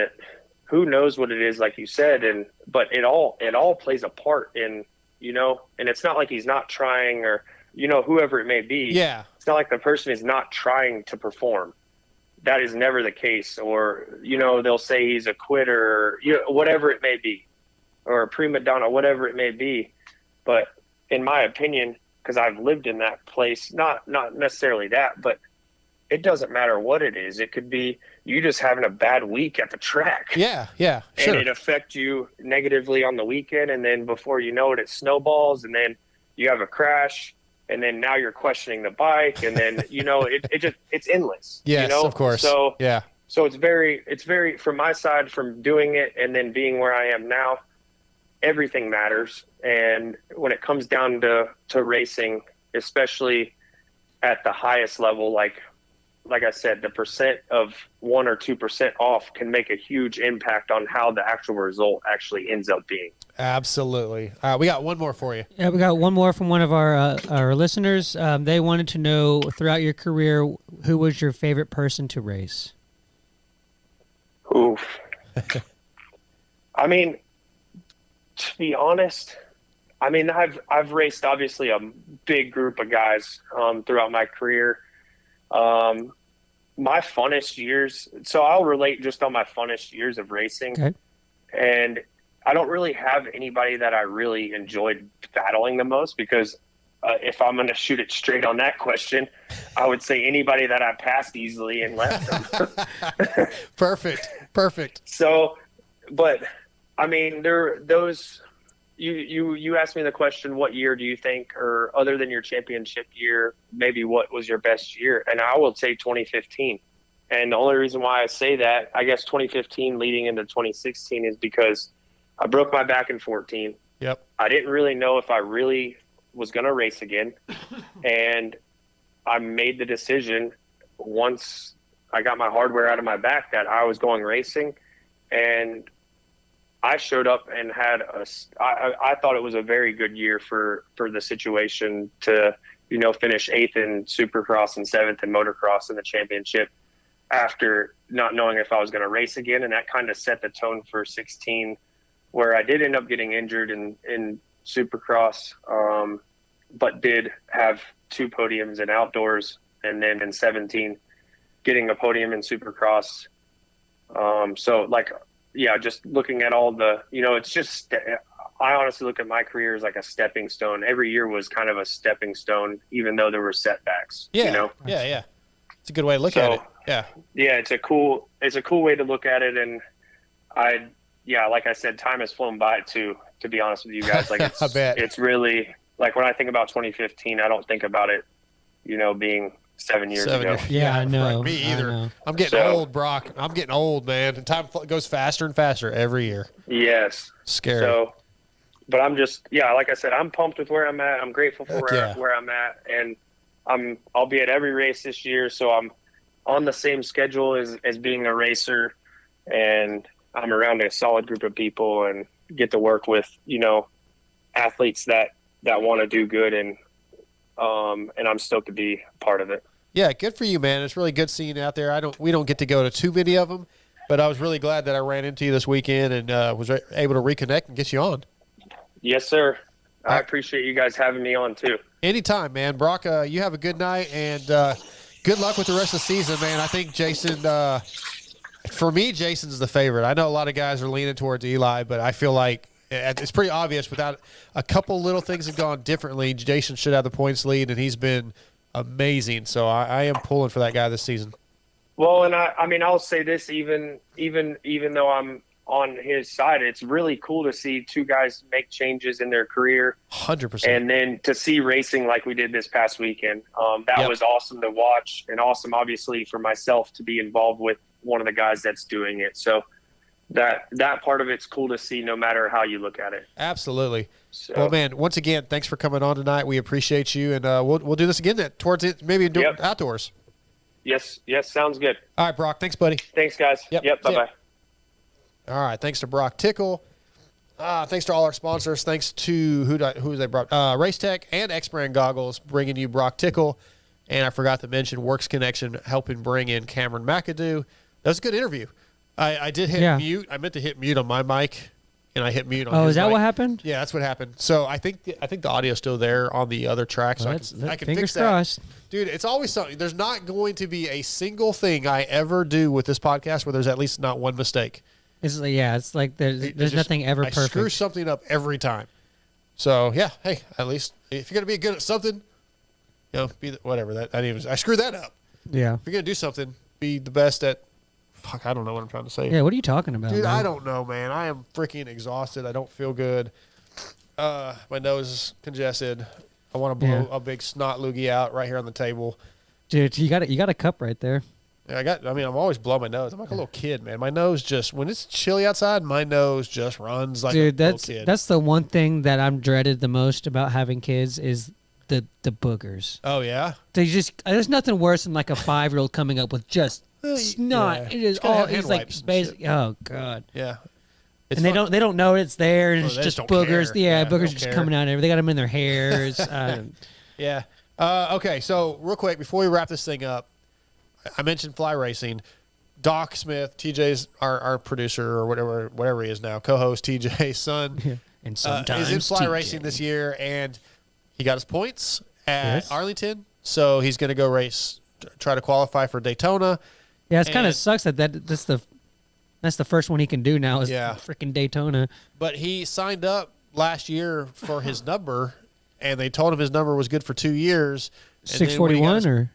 who knows what it is, like you said, but it all plays a part in, and it's not like he's not trying, or, whoever it may be. Yeah. It's not like the person is not trying to perform. That is never the case. Or, they'll say he's a quitter, or, whatever it may be, or a prima donna, whatever it may be. But in my opinion, because I've lived in that place, not necessarily that, but it doesn't matter what it is. It could be you just having a bad week at the track. Yeah, sure. And it affects you negatively on the weekend, and then before you know it, it snowballs, and then you have a crash, and then now you're questioning the bike, and then it's endless. Yes, of course. So yeah. So it's very from my side, from doing it and then being where I am now, everything matters. And when it comes down to racing, especially at the highest level, like I said, the percent of 1 or 2% off can make a huge impact on how the actual result actually ends up being. Absolutely. We got one more for you. Yeah, we got one more from one of our listeners. They wanted to know, throughout your career, who was your favorite person to race? Oof. I mean, to be honest, I've raced obviously a big group of guys throughout my career. My funnest years, so I'll relate just on my funnest years of racing. Okay. And I don't really have anybody that I really enjoyed battling the most because if I'm going to shoot it straight on that question, I would say anybody that I passed easily and left them. Perfect. So, but I mean, you asked me the question, what year do you think, or other than your championship year, maybe what was your best year? And I will say 2015. And the only reason why I say that, I guess 2015 leading into 2016 is because I broke my back in 14. Yep. I didn't really know if I really was going to race again. And I made the decision once I got my hardware out of my back that I was going racing. And I showed up and had I thought it was a very good year for the situation to, finish 8th in Supercross and 7th in motocross in the championship after not knowing if I was going to race again. And that kind of set the tone for 16, where I did end up getting injured in Supercross, but did have 2 podiums in outdoors, and then in 17 getting a podium in Supercross. Just looking at all the, it's just, I honestly look at my career as like a stepping stone. Every year was kind of a stepping stone, even though there were setbacks. Yeah. It's a good way to look at it. Yeah, it's a cool way to look at it. And like I said, time has flown by too, to be honest with you guys. Like I bet. It's really, like, when I think about 2015, I don't think about it, being 7 years ago. Yeah, I know. Me either. I know. I'm getting old, Broc. I'm getting old, man. And time goes faster and faster every year. Yes. Scary. So, but I'm just, like I said, I'm pumped with where I'm at. I'm grateful for where I'm at, and I'll be at every race this year. So I'm on the same schedule as being a racer, and I'm around a solid group of people and get to work with, athletes that want to do good, and I'm stoked to be part of it. Yeah, good for you, man. It's really good seeing you out there. We don't get to go to too many of them, but I was really glad that I ran into you this weekend and was able to reconnect and get you on. Yes, sir. I appreciate you guys having me on too. Anytime, man. Broc, you have a good night, and good luck with the rest of the season, man. I think Jason, for me, Jason's the favorite. I know a lot of guys are leaning towards Eli, but I feel like it's pretty obvious. Without a couple little things have gone differently, Jason should have the points lead, and he's been amazing. So I am pulling for that guy this season. Well, and I'll say this, even though I'm on his side, it's really cool to see 2 guys make changes in their career. 100%. And then to see racing like we did this past weekend, that was awesome to watch, and awesome, obviously, for myself to be involved with one of the guys that's doing it. So that part of it's cool to see, no matter how you look at it. Absolutely. So, well, man, once again, thanks for coming on tonight. We appreciate you, and we'll do this again towards it, maybe outdoors. Yes, sounds good. All right, Broc. Thanks, buddy. Thanks, guys. Yep, bye-bye. All right, thanks to Broc Tickle. Thanks to all our sponsors. Thanks to who they brought, Race Tech and X Brand Goggles, bringing you Broc Tickle. And I forgot to mention Works Connection, helping bring in Cameron McAdoo. That was a good interview. I did hit mute. I meant to hit mute on my mic, and I hit mute on his mic. Is that what happened? Yeah, that's what happened. So I think the audio's still there on the other track, so I can fix that. Crossed. Dude, it's always something. There's not going to be a single thing I ever do with this podcast where there's at least not one mistake. It's like there's nothing ever perfect. I screw something up every time. So yeah, hey, at least if you're gonna be good at something, whatever. I screwed that up. Yeah. If you're gonna do something, be the best at. Fuck, I don't know what I'm trying to say. Yeah, what are you talking about, dude? Man? I don't know, man. I am freaking exhausted. I don't feel good. My nose is congested. I want to blow a big snot loogie out right here on the table. Dude, you got a cup right there. Yeah, I'm always blowing my nose. I'm like a little kid, man. My nose just, when it's chilly outside, my nose just runs like a little kid. That's the one thing that I'm dreaded the most about having kids is the boogers. Oh, yeah? There's nothing worse than like a 5-year-old coming up with just snot. Yeah. It is it's like basic. Oh, God. Yeah. And they don't know it's there, and it's just boogers. Care. Yeah, boogers just coming out. They got them in their hairs. Yeah. Okay, so real quick, before we wrap this thing up, I mentioned fly racing. Doc Smith, TJ's our producer or whatever he is now, co-host, TJ's son, and sometimes is in fly racing this year, and he got his points at Arlington, so he's going to go race, try to qualify for Daytona. Yeah, it kind of sucks that's the That's the first one he can do now is Yeah. freaking Daytona. But he signed up last year for his number, and they told him his number was good for 2 years. And then when he got 641 his- or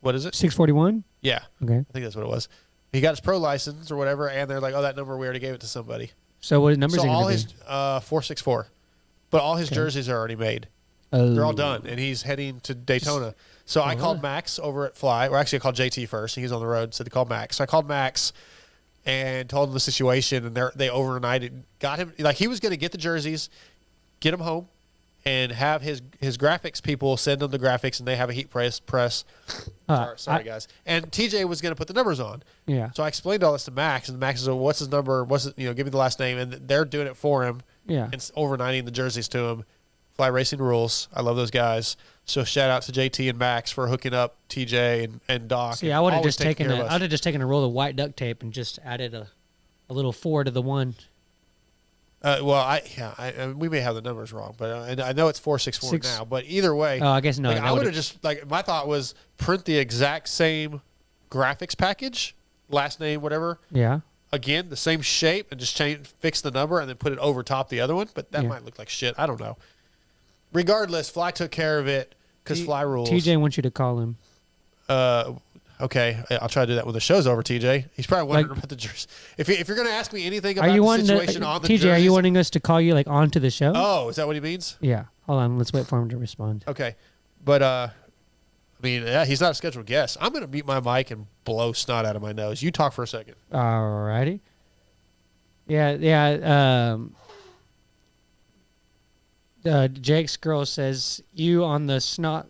what is it? 641? Yeah, Okay. I think that's what it was. He got his pro license or whatever, and they're like, "Oh, that number we already gave it to somebody." So what numbers So are all going his to be? 464, but all his Okay. jerseys are already made. Oh. They're all done, and he's heading to Daytona. So I called Max over at Fly. Or actually, I called JT first. He was on the road, said to call Max. So I called Max and told him the situation, and they overnighted, got him. Like he was going to get the jerseys, get him home, and have his graphics people send him the graphics, and they have a heat press. Sorry, guys. And TJ was going to put the numbers on. Yeah. So I explained all this to Max, and Max said, "What's his number? What's it, give me the last name?" And they're doing it for him. Yeah. And overnighting the jerseys to him. Fly Racing rules. I love those guys. So shout out to JT and Max for hooking up TJ and Doc. See, and I would have always just taking taken care of us. I'd have just taken a roll of white duct tape and just added a little 4 to the 1. We may have the numbers wrong, but I know it's 464 Six- now. But either way, Oh, I guess no. like, that I would would've- have just like my thought was print the exact same graphics package, last name, whatever. Yeah. Again, the same shape, and just fix the number, and then put it over top the other one. But that Yeah. might look like shit. I don't know. Regardless, Fly took care of it because Fly rules. TJ wants you to call him. Okay, I'll try to do that when the show's over, TJ. He's probably wondering Like- about the jersey. If you're going to ask me anything Are about you the wanting situation to, on the TJ? Are jerseys, you wanting us to call you like onto the show? Oh, is that what he means? Yeah. Hold on. Let's wait for him to respond. Okay, but I mean, yeah, he's not a scheduled guest. I'm going to mute my mic and blow snot out of my nose. You talk for a second. Alrighty. Yeah. Jake's girl says you on the snot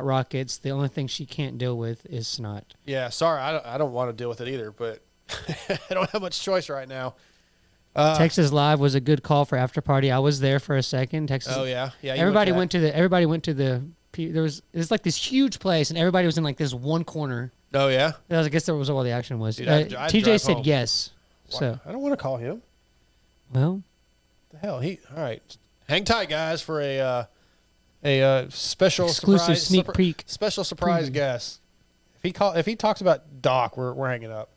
rockets. The only thing she can't deal with is snot. Yeah, sorry, I don't want to deal with it either, but I don't have much choice right now. Texas Live was a good call for after party. I was there for a second. Texas. Oh yeah. you Everybody went went to the. There's like this huge place, and everybody was in like this one corner. to that. Oh yeah. I guess that was all the action was. Dude, I'd TJ drive said home. yes. So I don't want to call him. well, The hell, all right. Hang tight, guys, for a special exclusive surprise, sneak peek. special surprise guest. If he talks about Doc, we're hanging up.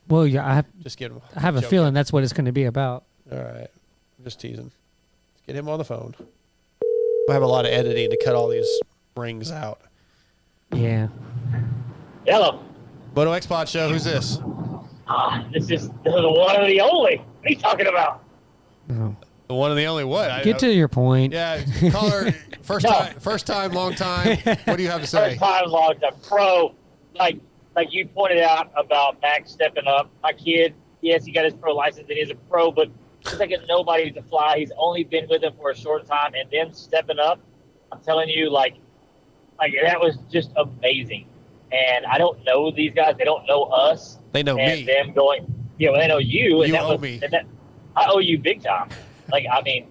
Well, yeah, Just kidding. I have a Joking. feeling that's what it's going to be about. All right, I'm just teasing. Let's get him on the phone. I have a lot of editing to cut all these rings out. Yeah. Hello. Moto X Pod Show. Who's this? This is the one and the only. What are you talking about? No. The one and the only what? Get to your point. Yeah, caller. First time, long time. What do you have to say? First time, long time. Pro, like you pointed out about Max stepping up. My kid, yes, he got his pro license and he's a pro, but he's like nobody to fly. He's only been with him for a short time, and them stepping up, I'm telling you, like that was just amazing. And I don't know these guys; they don't know us. They know and me. them going, well, they know you. And You that owe was, me. And that, I owe you big time. Like, I mean,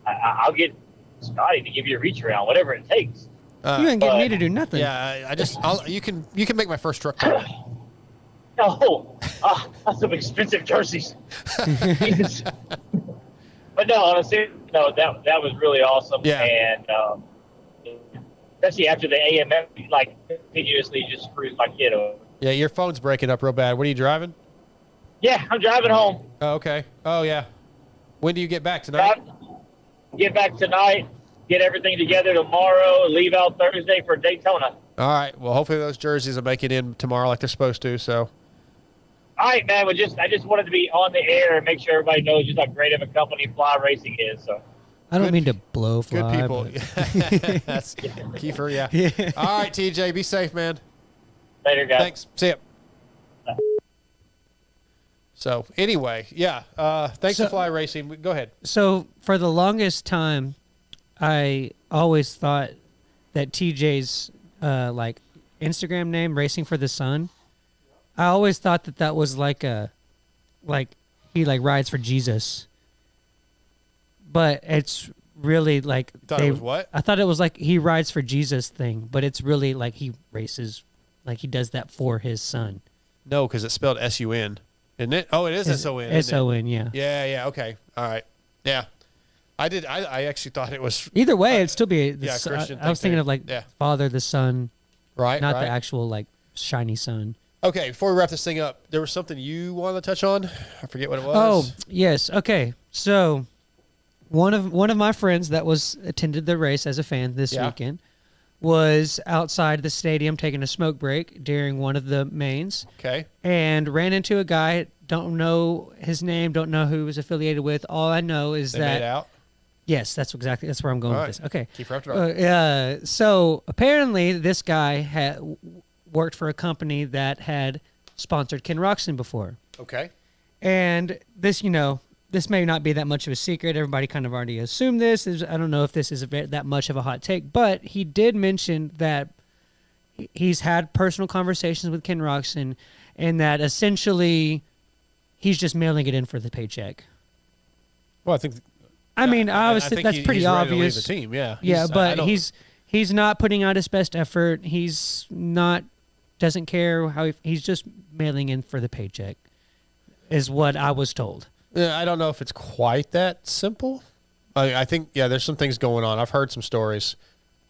I'll get Scotty to give you a reach around, whatever it takes. You ain't getting me but- to do nothing. Yeah, you can make my first truck. Call. No, that's some expensive jerseys. Jesus. But no, honestly, no, that was really awesome. Yeah. And especially after the AMF, like continuously just screws my kid over. Yeah, your phone's breaking up real bad. What are you driving? Yeah, I'm driving home. Oh, okay. Oh, yeah. When do you get back tonight? Get back tonight. Get everything together tomorrow. Leave out Thursday for Daytona. All right. Well, hopefully those jerseys will make it in tomorrow like they're supposed to. So, All right, man. Well, I just wanted to be on the air and make sure everybody knows just how great of a company Fly Racing is. So. I don't Good- mean to blow fly. good people. but- That's Kiefer, yeah. All right, TJ. Be safe, man. Later, guys. Thanks. See ya. So, anyway, yeah. Thanks to Fly Racing. Go ahead. So for the longest time, I always thought that TJ's like Instagram name, Racing for the Sun. I always thought that was like he like rides for Jesus. But it's really like Thought it was what? I thought it was like he rides for Jesus thing, but it's really like he races, like he does that for his son. No, because it's spelled S-U-N. Isn't it? Oh, it is S-O-N. isn't it? S-O-N, yeah. Yeah, okay. All right. Yeah. I actually thought it was Either way, it'd still be. yeah, Christian I was thing thinking there. of like Yeah. Father, the Son, right. not right. the actual like shiny sun. Okay, before we wrap this thing up, there was something you wanted to touch on. I forget what it was. Oh, yes. Okay. So one of my friends that was attended the race as a fan this weekend was outside the stadium taking a smoke break during one of the mains. Okay. And ran into a guy, don't know his name, don't know who he was affiliated with. All I know is They that made out. yes, that's where I'm going All with right. this. Okay. Keep wrapped it up. So apparently this guy had worked for a company that had sponsored Ken Roxon before. Okay. And this, this may not be that much of a secret. Everybody kind of already assumed this. I don't know if this is that much of a hot take, but he did mention that he's had personal conversations with Ken Roxon and that essentially he's just mailing it in for the paycheck. Well, I think. I mean, I obviously, think that's pretty he's ready to leave obvious. the team, yeah. Yeah, I but don't- he's not putting out his best effort. He's not doesn't care how he's just mailing in for the paycheck, is what I was told. Yeah, I don't know if it's quite that simple. I think there's some things going on. I've heard some stories.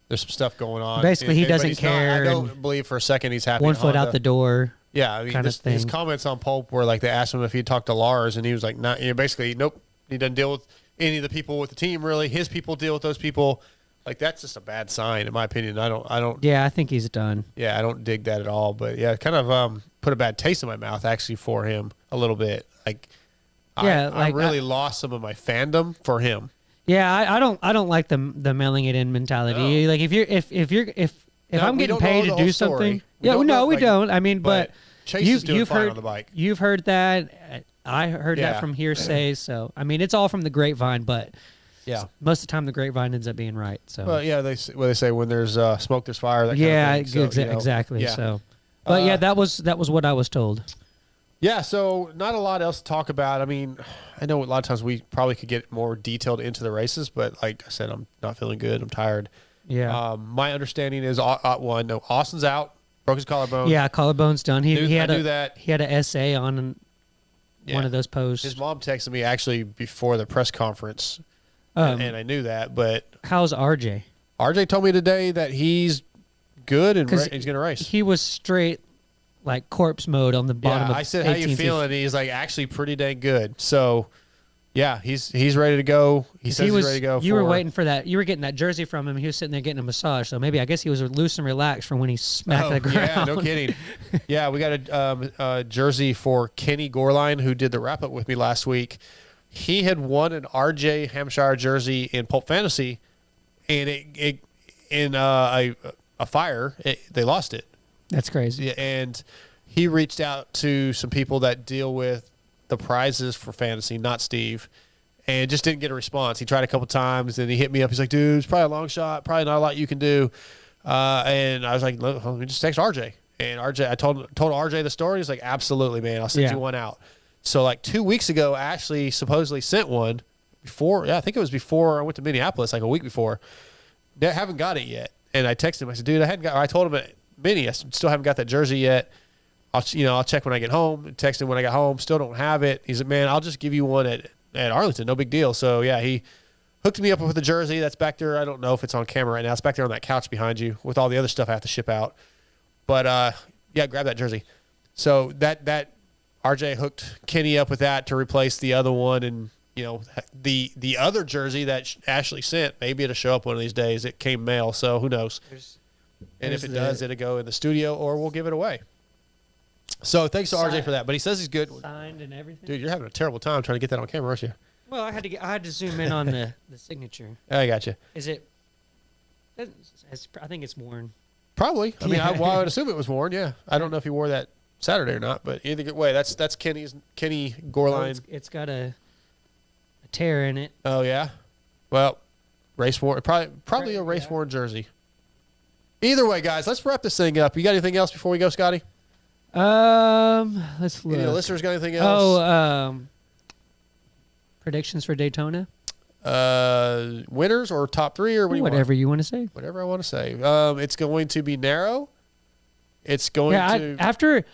There's some stuff going on. Basically, he But doesn't he's not- care I don't and believe for a second he's happy. 1 foot Honda. out the door. Yeah, I mean, kind of his thing. comments on Pulp were like they asked him if he'd talked to Lars, and he was like, "Not." Basically, nope. He doesn't deal with any of the people with the team. Really, his people deal with those people. Like that's just a bad sign, in my opinion. I don't. Yeah, I think he's done. Yeah, I don't dig that at all. But yeah, it kind of put a bad taste in my mouth actually for him a little bit. Like, Yeah, I really lost some of my fandom for him. Yeah, I don't like the mailing it in mentality. No. Like if No, I'm we getting don't know paid the to whole do story. something. We Yeah, don't no, know, we like, don't. I mean, but Chase is doing fine heard on the bike. You've heard that. I heard Yeah. that from hearsay. So I mean, it's all from the grapevine, but Yeah. most of the time the grapevine ends up being right. So Well, yeah, they say when there's smoke, there's fire. That yeah, kind of thing. So, exactly. yeah. So, but yeah, that was what I was told. Yeah, so not a lot else to talk about. I mean, I know a lot of times we probably could get more detailed into the races, but like I said, I'm not feeling good. I'm tired. Yeah. My understanding is Austin's out, broke his collarbone. Yeah, collarbone's done. He I had knew that. He had an essay on Yeah. one of those posts. His mom texted me actually before the press conference, and I knew that. But How's RJ? RJ told me today that he's good and 'Cause he's going to race. He was straight like corpse mode on the bottom Yeah, of I said, "How you 18th. feeling?" And he's like, "Actually, pretty dang good." So, yeah, he's ready to go. He says he's ready to go. You were waiting for that. You were getting that jersey from him. He was sitting there getting a massage. So maybe I guess he was loose and relaxed from when he smacked the ground. Yeah, no kidding. Yeah, we got a jersey for Kenny Gorline, who did the wrap up with me last week. He had won an RJ Hampshire jersey in Pulp Fantasy, and it in a fire, they lost it. That's crazy. Yeah, and he reached out to some people that deal with the prizes for fantasy, not Steve, and just didn't get a response. He tried a couple times, and he hit me up. He's like, "Dude, it's probably a long shot. Probably not a lot you can do." And I was like, "Let me just text RJ." And RJ, I told RJ the story. He's like, "Absolutely, man. I'll send Yeah. you one out." So like 2 weeks ago, Ashley supposedly sent one before. Yeah, I think it was before I went to Minneapolis, like a week before. They haven't got it yet. And I texted him. I said, "Dude, I told him at Minnie, I still haven't got that jersey yet. I'll check when I get home." Text him when I got home. Still don't have it. He said, "Man, I'll just give you one at Arlington. No big deal." So yeah, he hooked me up with the jersey that's back there. I don't know if it's on camera right now. It's back there on that couch behind you with all the other stuff I have to ship out. But yeah, grab that jersey. So that RJ hooked Kenny up with that to replace the other one, and the other jersey that Ashley sent, maybe it'll show up one of these days. It came mail, so who knows? And if it does, it'll go in the studio or we'll give it away. So thanks to RJ for that. But he says he's good. Signed and everything. Dude, you're having a terrible time trying to get that on camera, aren't you? Well, I had to zoom in on the signature. I got you. Is it? I think it's worn. Probably. I mean, Yeah. I would assume it was worn. Yeah. I don't know if he wore that Saturday or not, but either way, that's Kenny Oh, Gorline. it's got a tear in it. Oh yeah. Well, race worn. Probably a race Yeah. worn jersey. Either way, guys, let's wrap this thing up. You got anything else before we go, Scotty? Let's look. Any of the listeners got anything else? Oh, predictions for Daytona. Winners or top three or what do you want? Whatever you want to say. Whatever I want to say. It's going to be narrow. It's going to. After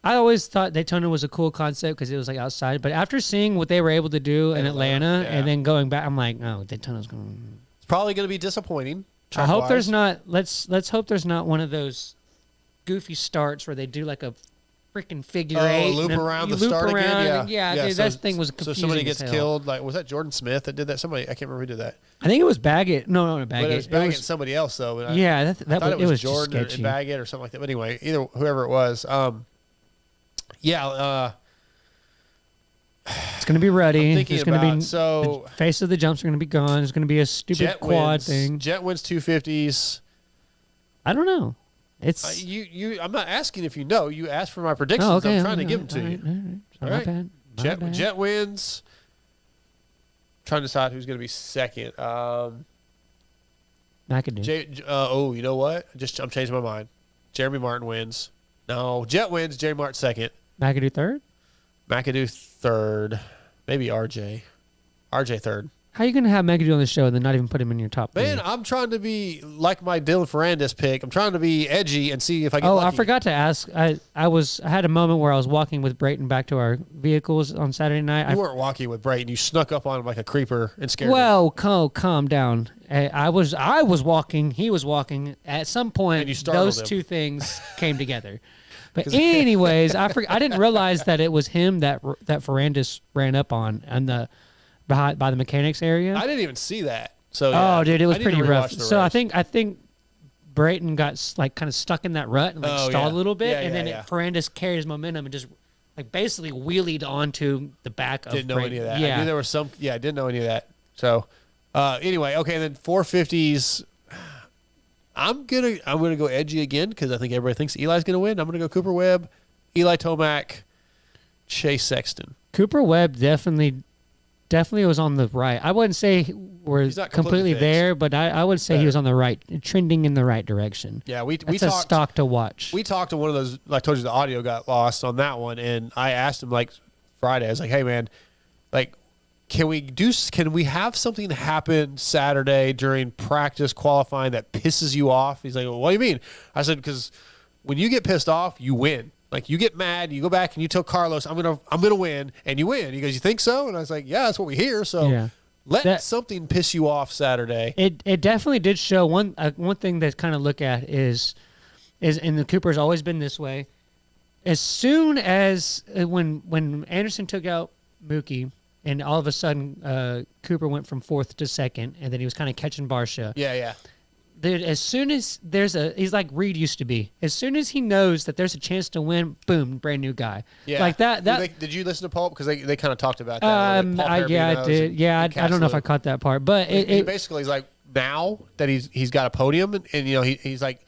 I always thought Daytona was a cool concept because it was like outside, but after seeing what they were able to do in Atlanta yeah. and then going back, I'm like, oh, Daytona's going. It's probably going to be disappointing. I hope track-wise. there's not. Let's hope there's not one of those goofy starts where they do like a freaking figure eight. Loop and around you the start again. and dude, so, that thing was confusing. So somebody gets as hell. killed. Like, was that Jordan Smith that did that? Somebody, I can't remember who did that. I think it was Baggett. No, Baggett. But it was Baggett and somebody else though. And yeah, I thought it was Jordan just or sketchy. Baggett or something like that. But anyway, either whoever it was. It's going to be ruddy. I'm thinking There's going to be so the face of the jumps are going to be gone. There's going to be a stupid Jet quad wins, thing. Jet wins 250s. I don't know. It's I'm not asking if you know. You asked for my predictions. oh, okay. I'm trying to give them to you. All All right. right. Jet wins. Trying to decide who's going to be second. McAdoo. You know what? I'm changing my mind. Jeremy Martin wins. No, Jet wins. Jeremy Martin second. McAdoo third. McAdoo third. Maybe RJ. RJ third. How are you going to have McAdoo on the show and then not even put him in your top three? Man, I'm trying to be like my Dylan Ferrandis pick. I'm trying to be edgy and see if I get lucky. I forgot to ask. I had a moment where I was walking with Brayton back to our vehicles on Saturday night. You weren't walking with Brayton. You snuck up on him like a creeper and scared him. Well, calm down. I was walking. He was walking. At some point, And you startled those him. two things came together. But anyways, I didn't realize that it was him that Ferrandis ran up on the by the mechanics area. I didn't even see that. So yeah, Oh, dude, it was I need to pretty rough. rewatch the So race. I think Brayton got like kind of stuck in that rut and like Oh, stalled yeah. a little bit, Yeah, and yeah, then yeah. Ferrandis carried his momentum and just like basically wheelied onto the back of Didn't know Brayton. any of that. Yeah, I knew there was some. Yeah, I didn't know any of that. So anyway, okay, then 450s. I'm gonna go edgy again because I think everybody thinks Eli's gonna win. I'm gonna go Cooper Webb, Eli Tomac, Chase Sexton. Cooper Webb definitely was on the right. I wouldn't say we're He's not completely completely fixed. there, but I would say he Better. was on the right, trending in the right direction. Yeah, we That's a talked. stock to watch. We talked to one of those. Like I told you, the audio got lost on that one, and I asked him like Friday. I was like, "Hey man, like, can we have something happen Saturday during practice qualifying that pisses you off?" He's like, "Well, what do you mean?" I said, "Because when you get pissed off, you win. Like you get mad, you go back and you tell Carlos, I'm gonna win," and you win. He goes, "You think so?" And I was like, "Yeah, that's what we hear." So Yeah. let something piss you off Saturday. It definitely did show one thing to kind of look at is and the Cooper's always been this way. As soon as when Anderson took out Mookie, and all of a sudden Cooper went from fourth to second, and then he was kind of catching Barsha. Yeah. Dude, as soon as he's like Reed used to be. As soon as he knows that there's a chance to win, boom, brand new guy. Yeah. Like that. Did you listen to Pulp? Because they kind of talked about that. I did. Yeah, I don't know if I caught that part, but he basically is like, now that he's got a podium and you know he's like,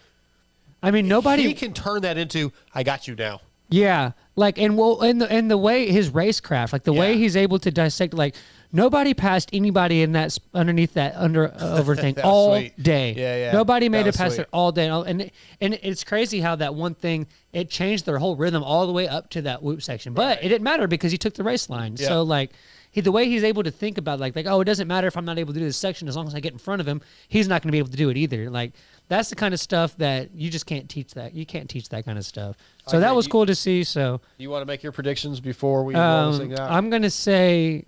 I mean, nobody he can turn that into I got you now. Yeah, like and the way his racecraft, like the way he's able to dissect, like nobody passed anybody in that underneath that over thing That was all sweet. day. Yeah. Nobody made That it was past sweet. it all day, and it's crazy how that one thing it changed their whole rhythm all the way up to that whoop section. But it didn't matter because he took the race line. Yeah. So like the way he's able to think about like oh, it doesn't matter if I'm not able to do this section as long as I get in front of him. He's not going to be able to do it either. Like that's the kind of stuff that you just can't teach. That you can't teach that kind of stuff. So that was cool to see. So you want to make your predictions before we roll this thing out? I'm gonna say.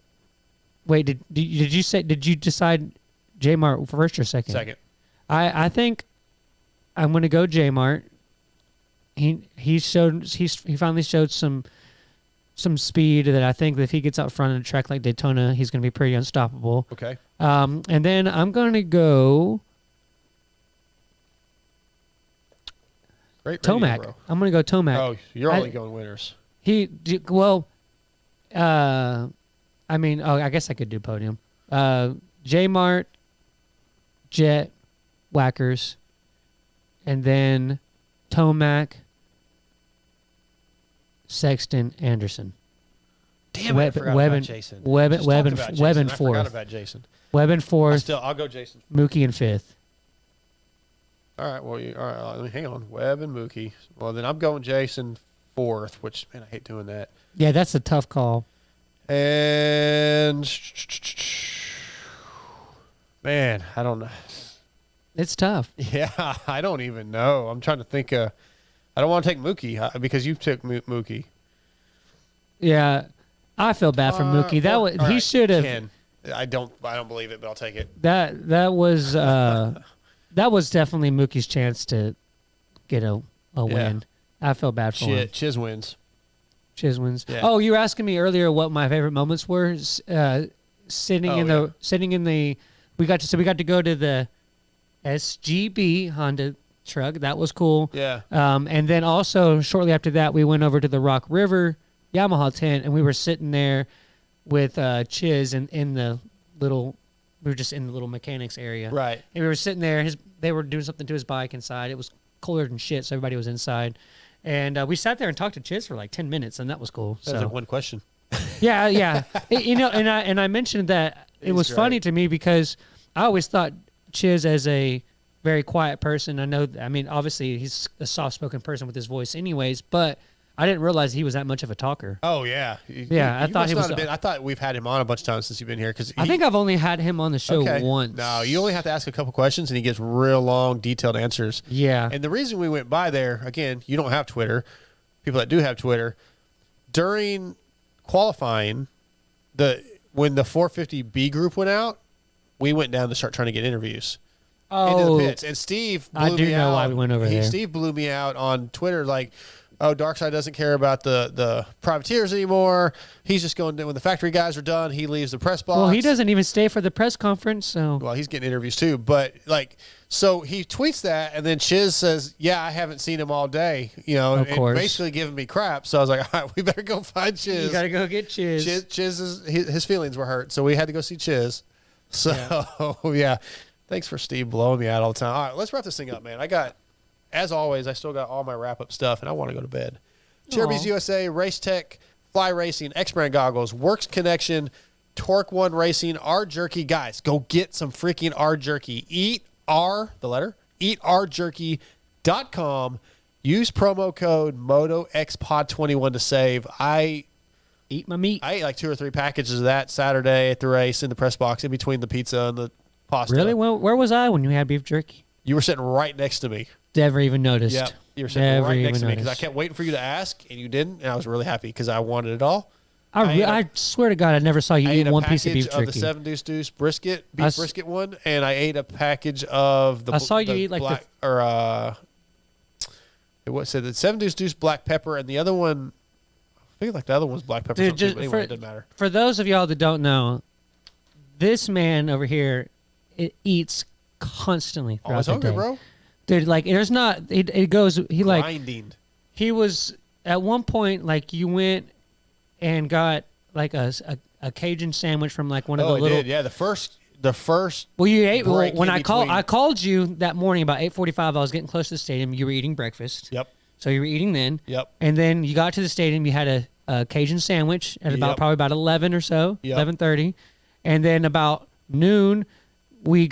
Wait, did you decide J Mart first or second? Second. I think I'm gonna go J Mart. He finally showed some speed that I think that if he gets out front of a track like Daytona, he's gonna be pretty unstoppable. Okay. And then I'm gonna go Great radio, Tomac. bro. I'm gonna go Tomac. Oh, you're only going winners. I mean, I guess I could do podium. J Mart, Jet, Whackers, and then Tomac, Sexton, Anderson. Damn it, I forgot about Jason. Webb Just talked and about Jason. Webb and I forgot fourth. about Jason. Webb and fourth. I'll go Jason. Mookie in fifth. All right. Well, all right. Let me hang on. Webb and Mookie. Well, then I'm going Jason fourth, which man, I hate doing that. Yeah, that's a tough call. And man, I don't know. It's tough. Yeah, I don't even know. I'm trying to think. I don't want to take Mookie because you took Mookie. Yeah, I feel bad for Mookie. That was he should have. I don't believe it, but I'll take it. That was definitely Mookie's chance to get a win. I feel bad for him. Chiz wins. Chiz wins. Yeah. Oh, you were asking me earlier what my favorite moments were. Sitting in the. We got to go to the SGB Honda truck. That was cool. Yeah. And then also shortly after that, we went over to the Rock River Yamaha tent, and we were sitting there with Chiz in the little. We were just in the little mechanics area. Right. And we were sitting there. They were doing something to his bike inside. It was colder than shit, so everybody was inside. And we sat there and talked to Chiz for like 10 minutes, and that was cool. That was like one question. Yeah. And I mentioned that it was funny to me because I always thought Chiz as a very quiet person. Obviously he's a soft-spoken person with his voice anyways, but I didn't realize he was that much of a talker. Oh yeah. I thought he was. I thought we've had him on a bunch of times since you've been here. I think I've only had him on the show once. No, you only have to ask a couple questions, and he gives real long, detailed answers. Yeah. And the reason we went by there, again, you don't have Twitter. People that do have Twitter, during qualifying, when the 450B group went out, we went down to start trying to get interviews into the pits. And Steve blew me out. I do know why we went over there. Steve blew me out on Twitter like, oh, Darkside doesn't care about the privateers anymore. He's just going, when the factory guys are done, he leaves the press box. Well, he doesn't even stay for the press conference, so. Well, he's getting interviews too. But, so he tweets that, and then Chiz says, yeah, I haven't seen him all day, of course. basically giving me crap. So I was like, all right, we better go find Chiz. You got to go get Chiz. His feelings were hurt, so we had to go see Chiz. So, yeah. Thanks for Steve blowing me out all the time. All right, let's wrap this thing up, man. As always, I still got all my wrap-up stuff, and I want to go to bed. Cherubies USA, Race Tech, Fly Racing, X-Brand Goggles, Works Connection, Torque One Racing, R Jerky. Guys, go get some freaking R Jerky. eatrjerky.com. Use promo code MotoXPod21 to save. I Eat my meat. ate like 2 or 3 packages of that Saturday at the race in the press box in between the pizza and the pasta. Really? Well, where was I when you had beef jerky? You were sitting right next to me. Never even noticed. Yeah, you were sitting right next to me because I kept waiting for you to ask, and you didn't, and I was really happy because I wanted it all. I swear to God, I never saw you eat one piece of beef jerky. I ate a package of the 7 Deuce Deuce brisket, brisket one, and I ate a package of the. I saw you eat like black, what said the 7 Deuce Deuce black pepper, and the other one, I think like the other one's black pepper. Dude, anyway, it doesn't matter. For those of y'all that don't know, this man over here eats constantly throughout the day. Bro. Dude, there's not. It goes. Grinding. He was at one point you went and got a Cajun sandwich from one of the little. Did. Yeah, the first. Well, you ate break when in I between. called you that morning about 8:45. I was getting close to the stadium. You were eating breakfast. Yep. So you were eating then. Yep. And then you got to the stadium. You had a Cajun sandwich at probably about 11 or so, 11:30, and then about noon, we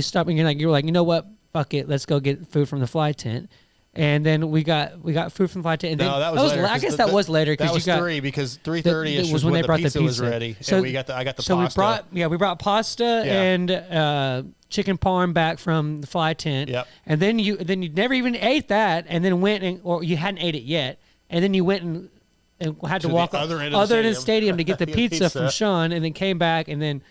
stopped and you were like, you know what? Fuck it, let's go get food from the fly tent. And then we got food from the fly tent. And no, then, that was later. I guess that was later because you got 3 because 3:30 was when they brought the pizza was ready. So and I got the pasta. We brought pasta and chicken parm back from the fly tent. Yep. And then you never even ate that, and then or you hadn't ate it yet, and then you went and had to walk other end of the stadium to get the pizza from Sean, and then came back and then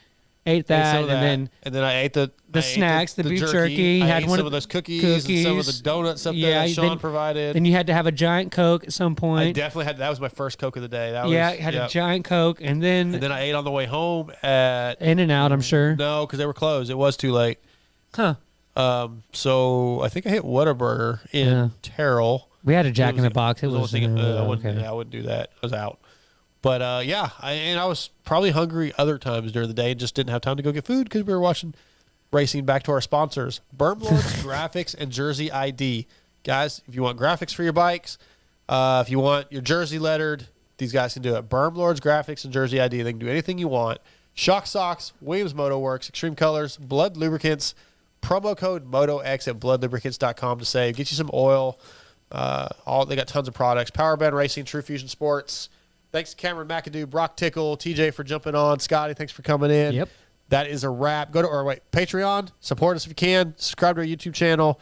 ate that, and then I ate the snacks, the beef jerky. I had ate one some of those cookies and some of the donuts up there that Sean provided. Then you had to have a giant Coke at some point. I definitely had. That was my first Coke of the day. Had a giant Coke, and then I ate on the way home at In-N-Out, I'm sure. No, because they were closed. It was too late. Huh. So I think I hit Whataburger in Terrell. We had a Jack in the Box. It was. I wouldn't do that. I was out. But I was probably hungry other times during the day and just didn't have time to go get food because we were watching racing. Back to our sponsors, Bermlord's Graphics and Jersey ID. Guys, if you want graphics for your bikes, if you want your jersey lettered, these guys can do it. Bermlord's Graphics and Jersey ID. They can do anything you want. Shock Socks, Williams Moto Works, Extreme Colors, Blood Lubricants, promo code MotoX at bloodlubricants.com to save. Get you some oil. They got tons of products. Powerband Racing, True Fusion Sports. Thanks to Cameron McAdoo, Broc Tickle, TJ for jumping on. Scotty, thanks for coming in. Yep. That is a wrap. Go to Patreon. Support us if you can. Subscribe to our YouTube channel.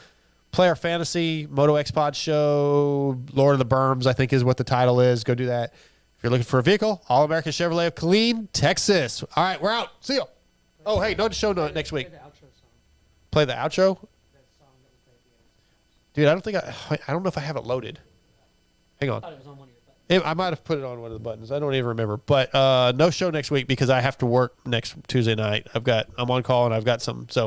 Play our fantasy Moto X Pod show. Lord of the Berms, I think is what the title is. Go do that. If you're looking for a vehicle, All American Chevrolet of Killeen, Texas. All right, we're out. See ya. Oh, hey, no show next week. Play the outro? Dude, I don't know if I have it loaded. Hang on. I might have put it on one of the buttons. I don't even remember. But no show next week because I have to work next Tuesday night. I'm on call and I've got some. So,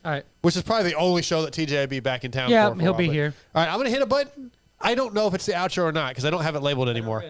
All right. which is probably the only show that TJ will be back in town. Yeah, for a he'll while, be but- here. All right, I'm gonna hit a button. I don't know if it's the outro or not because I don't have it labeled anymore.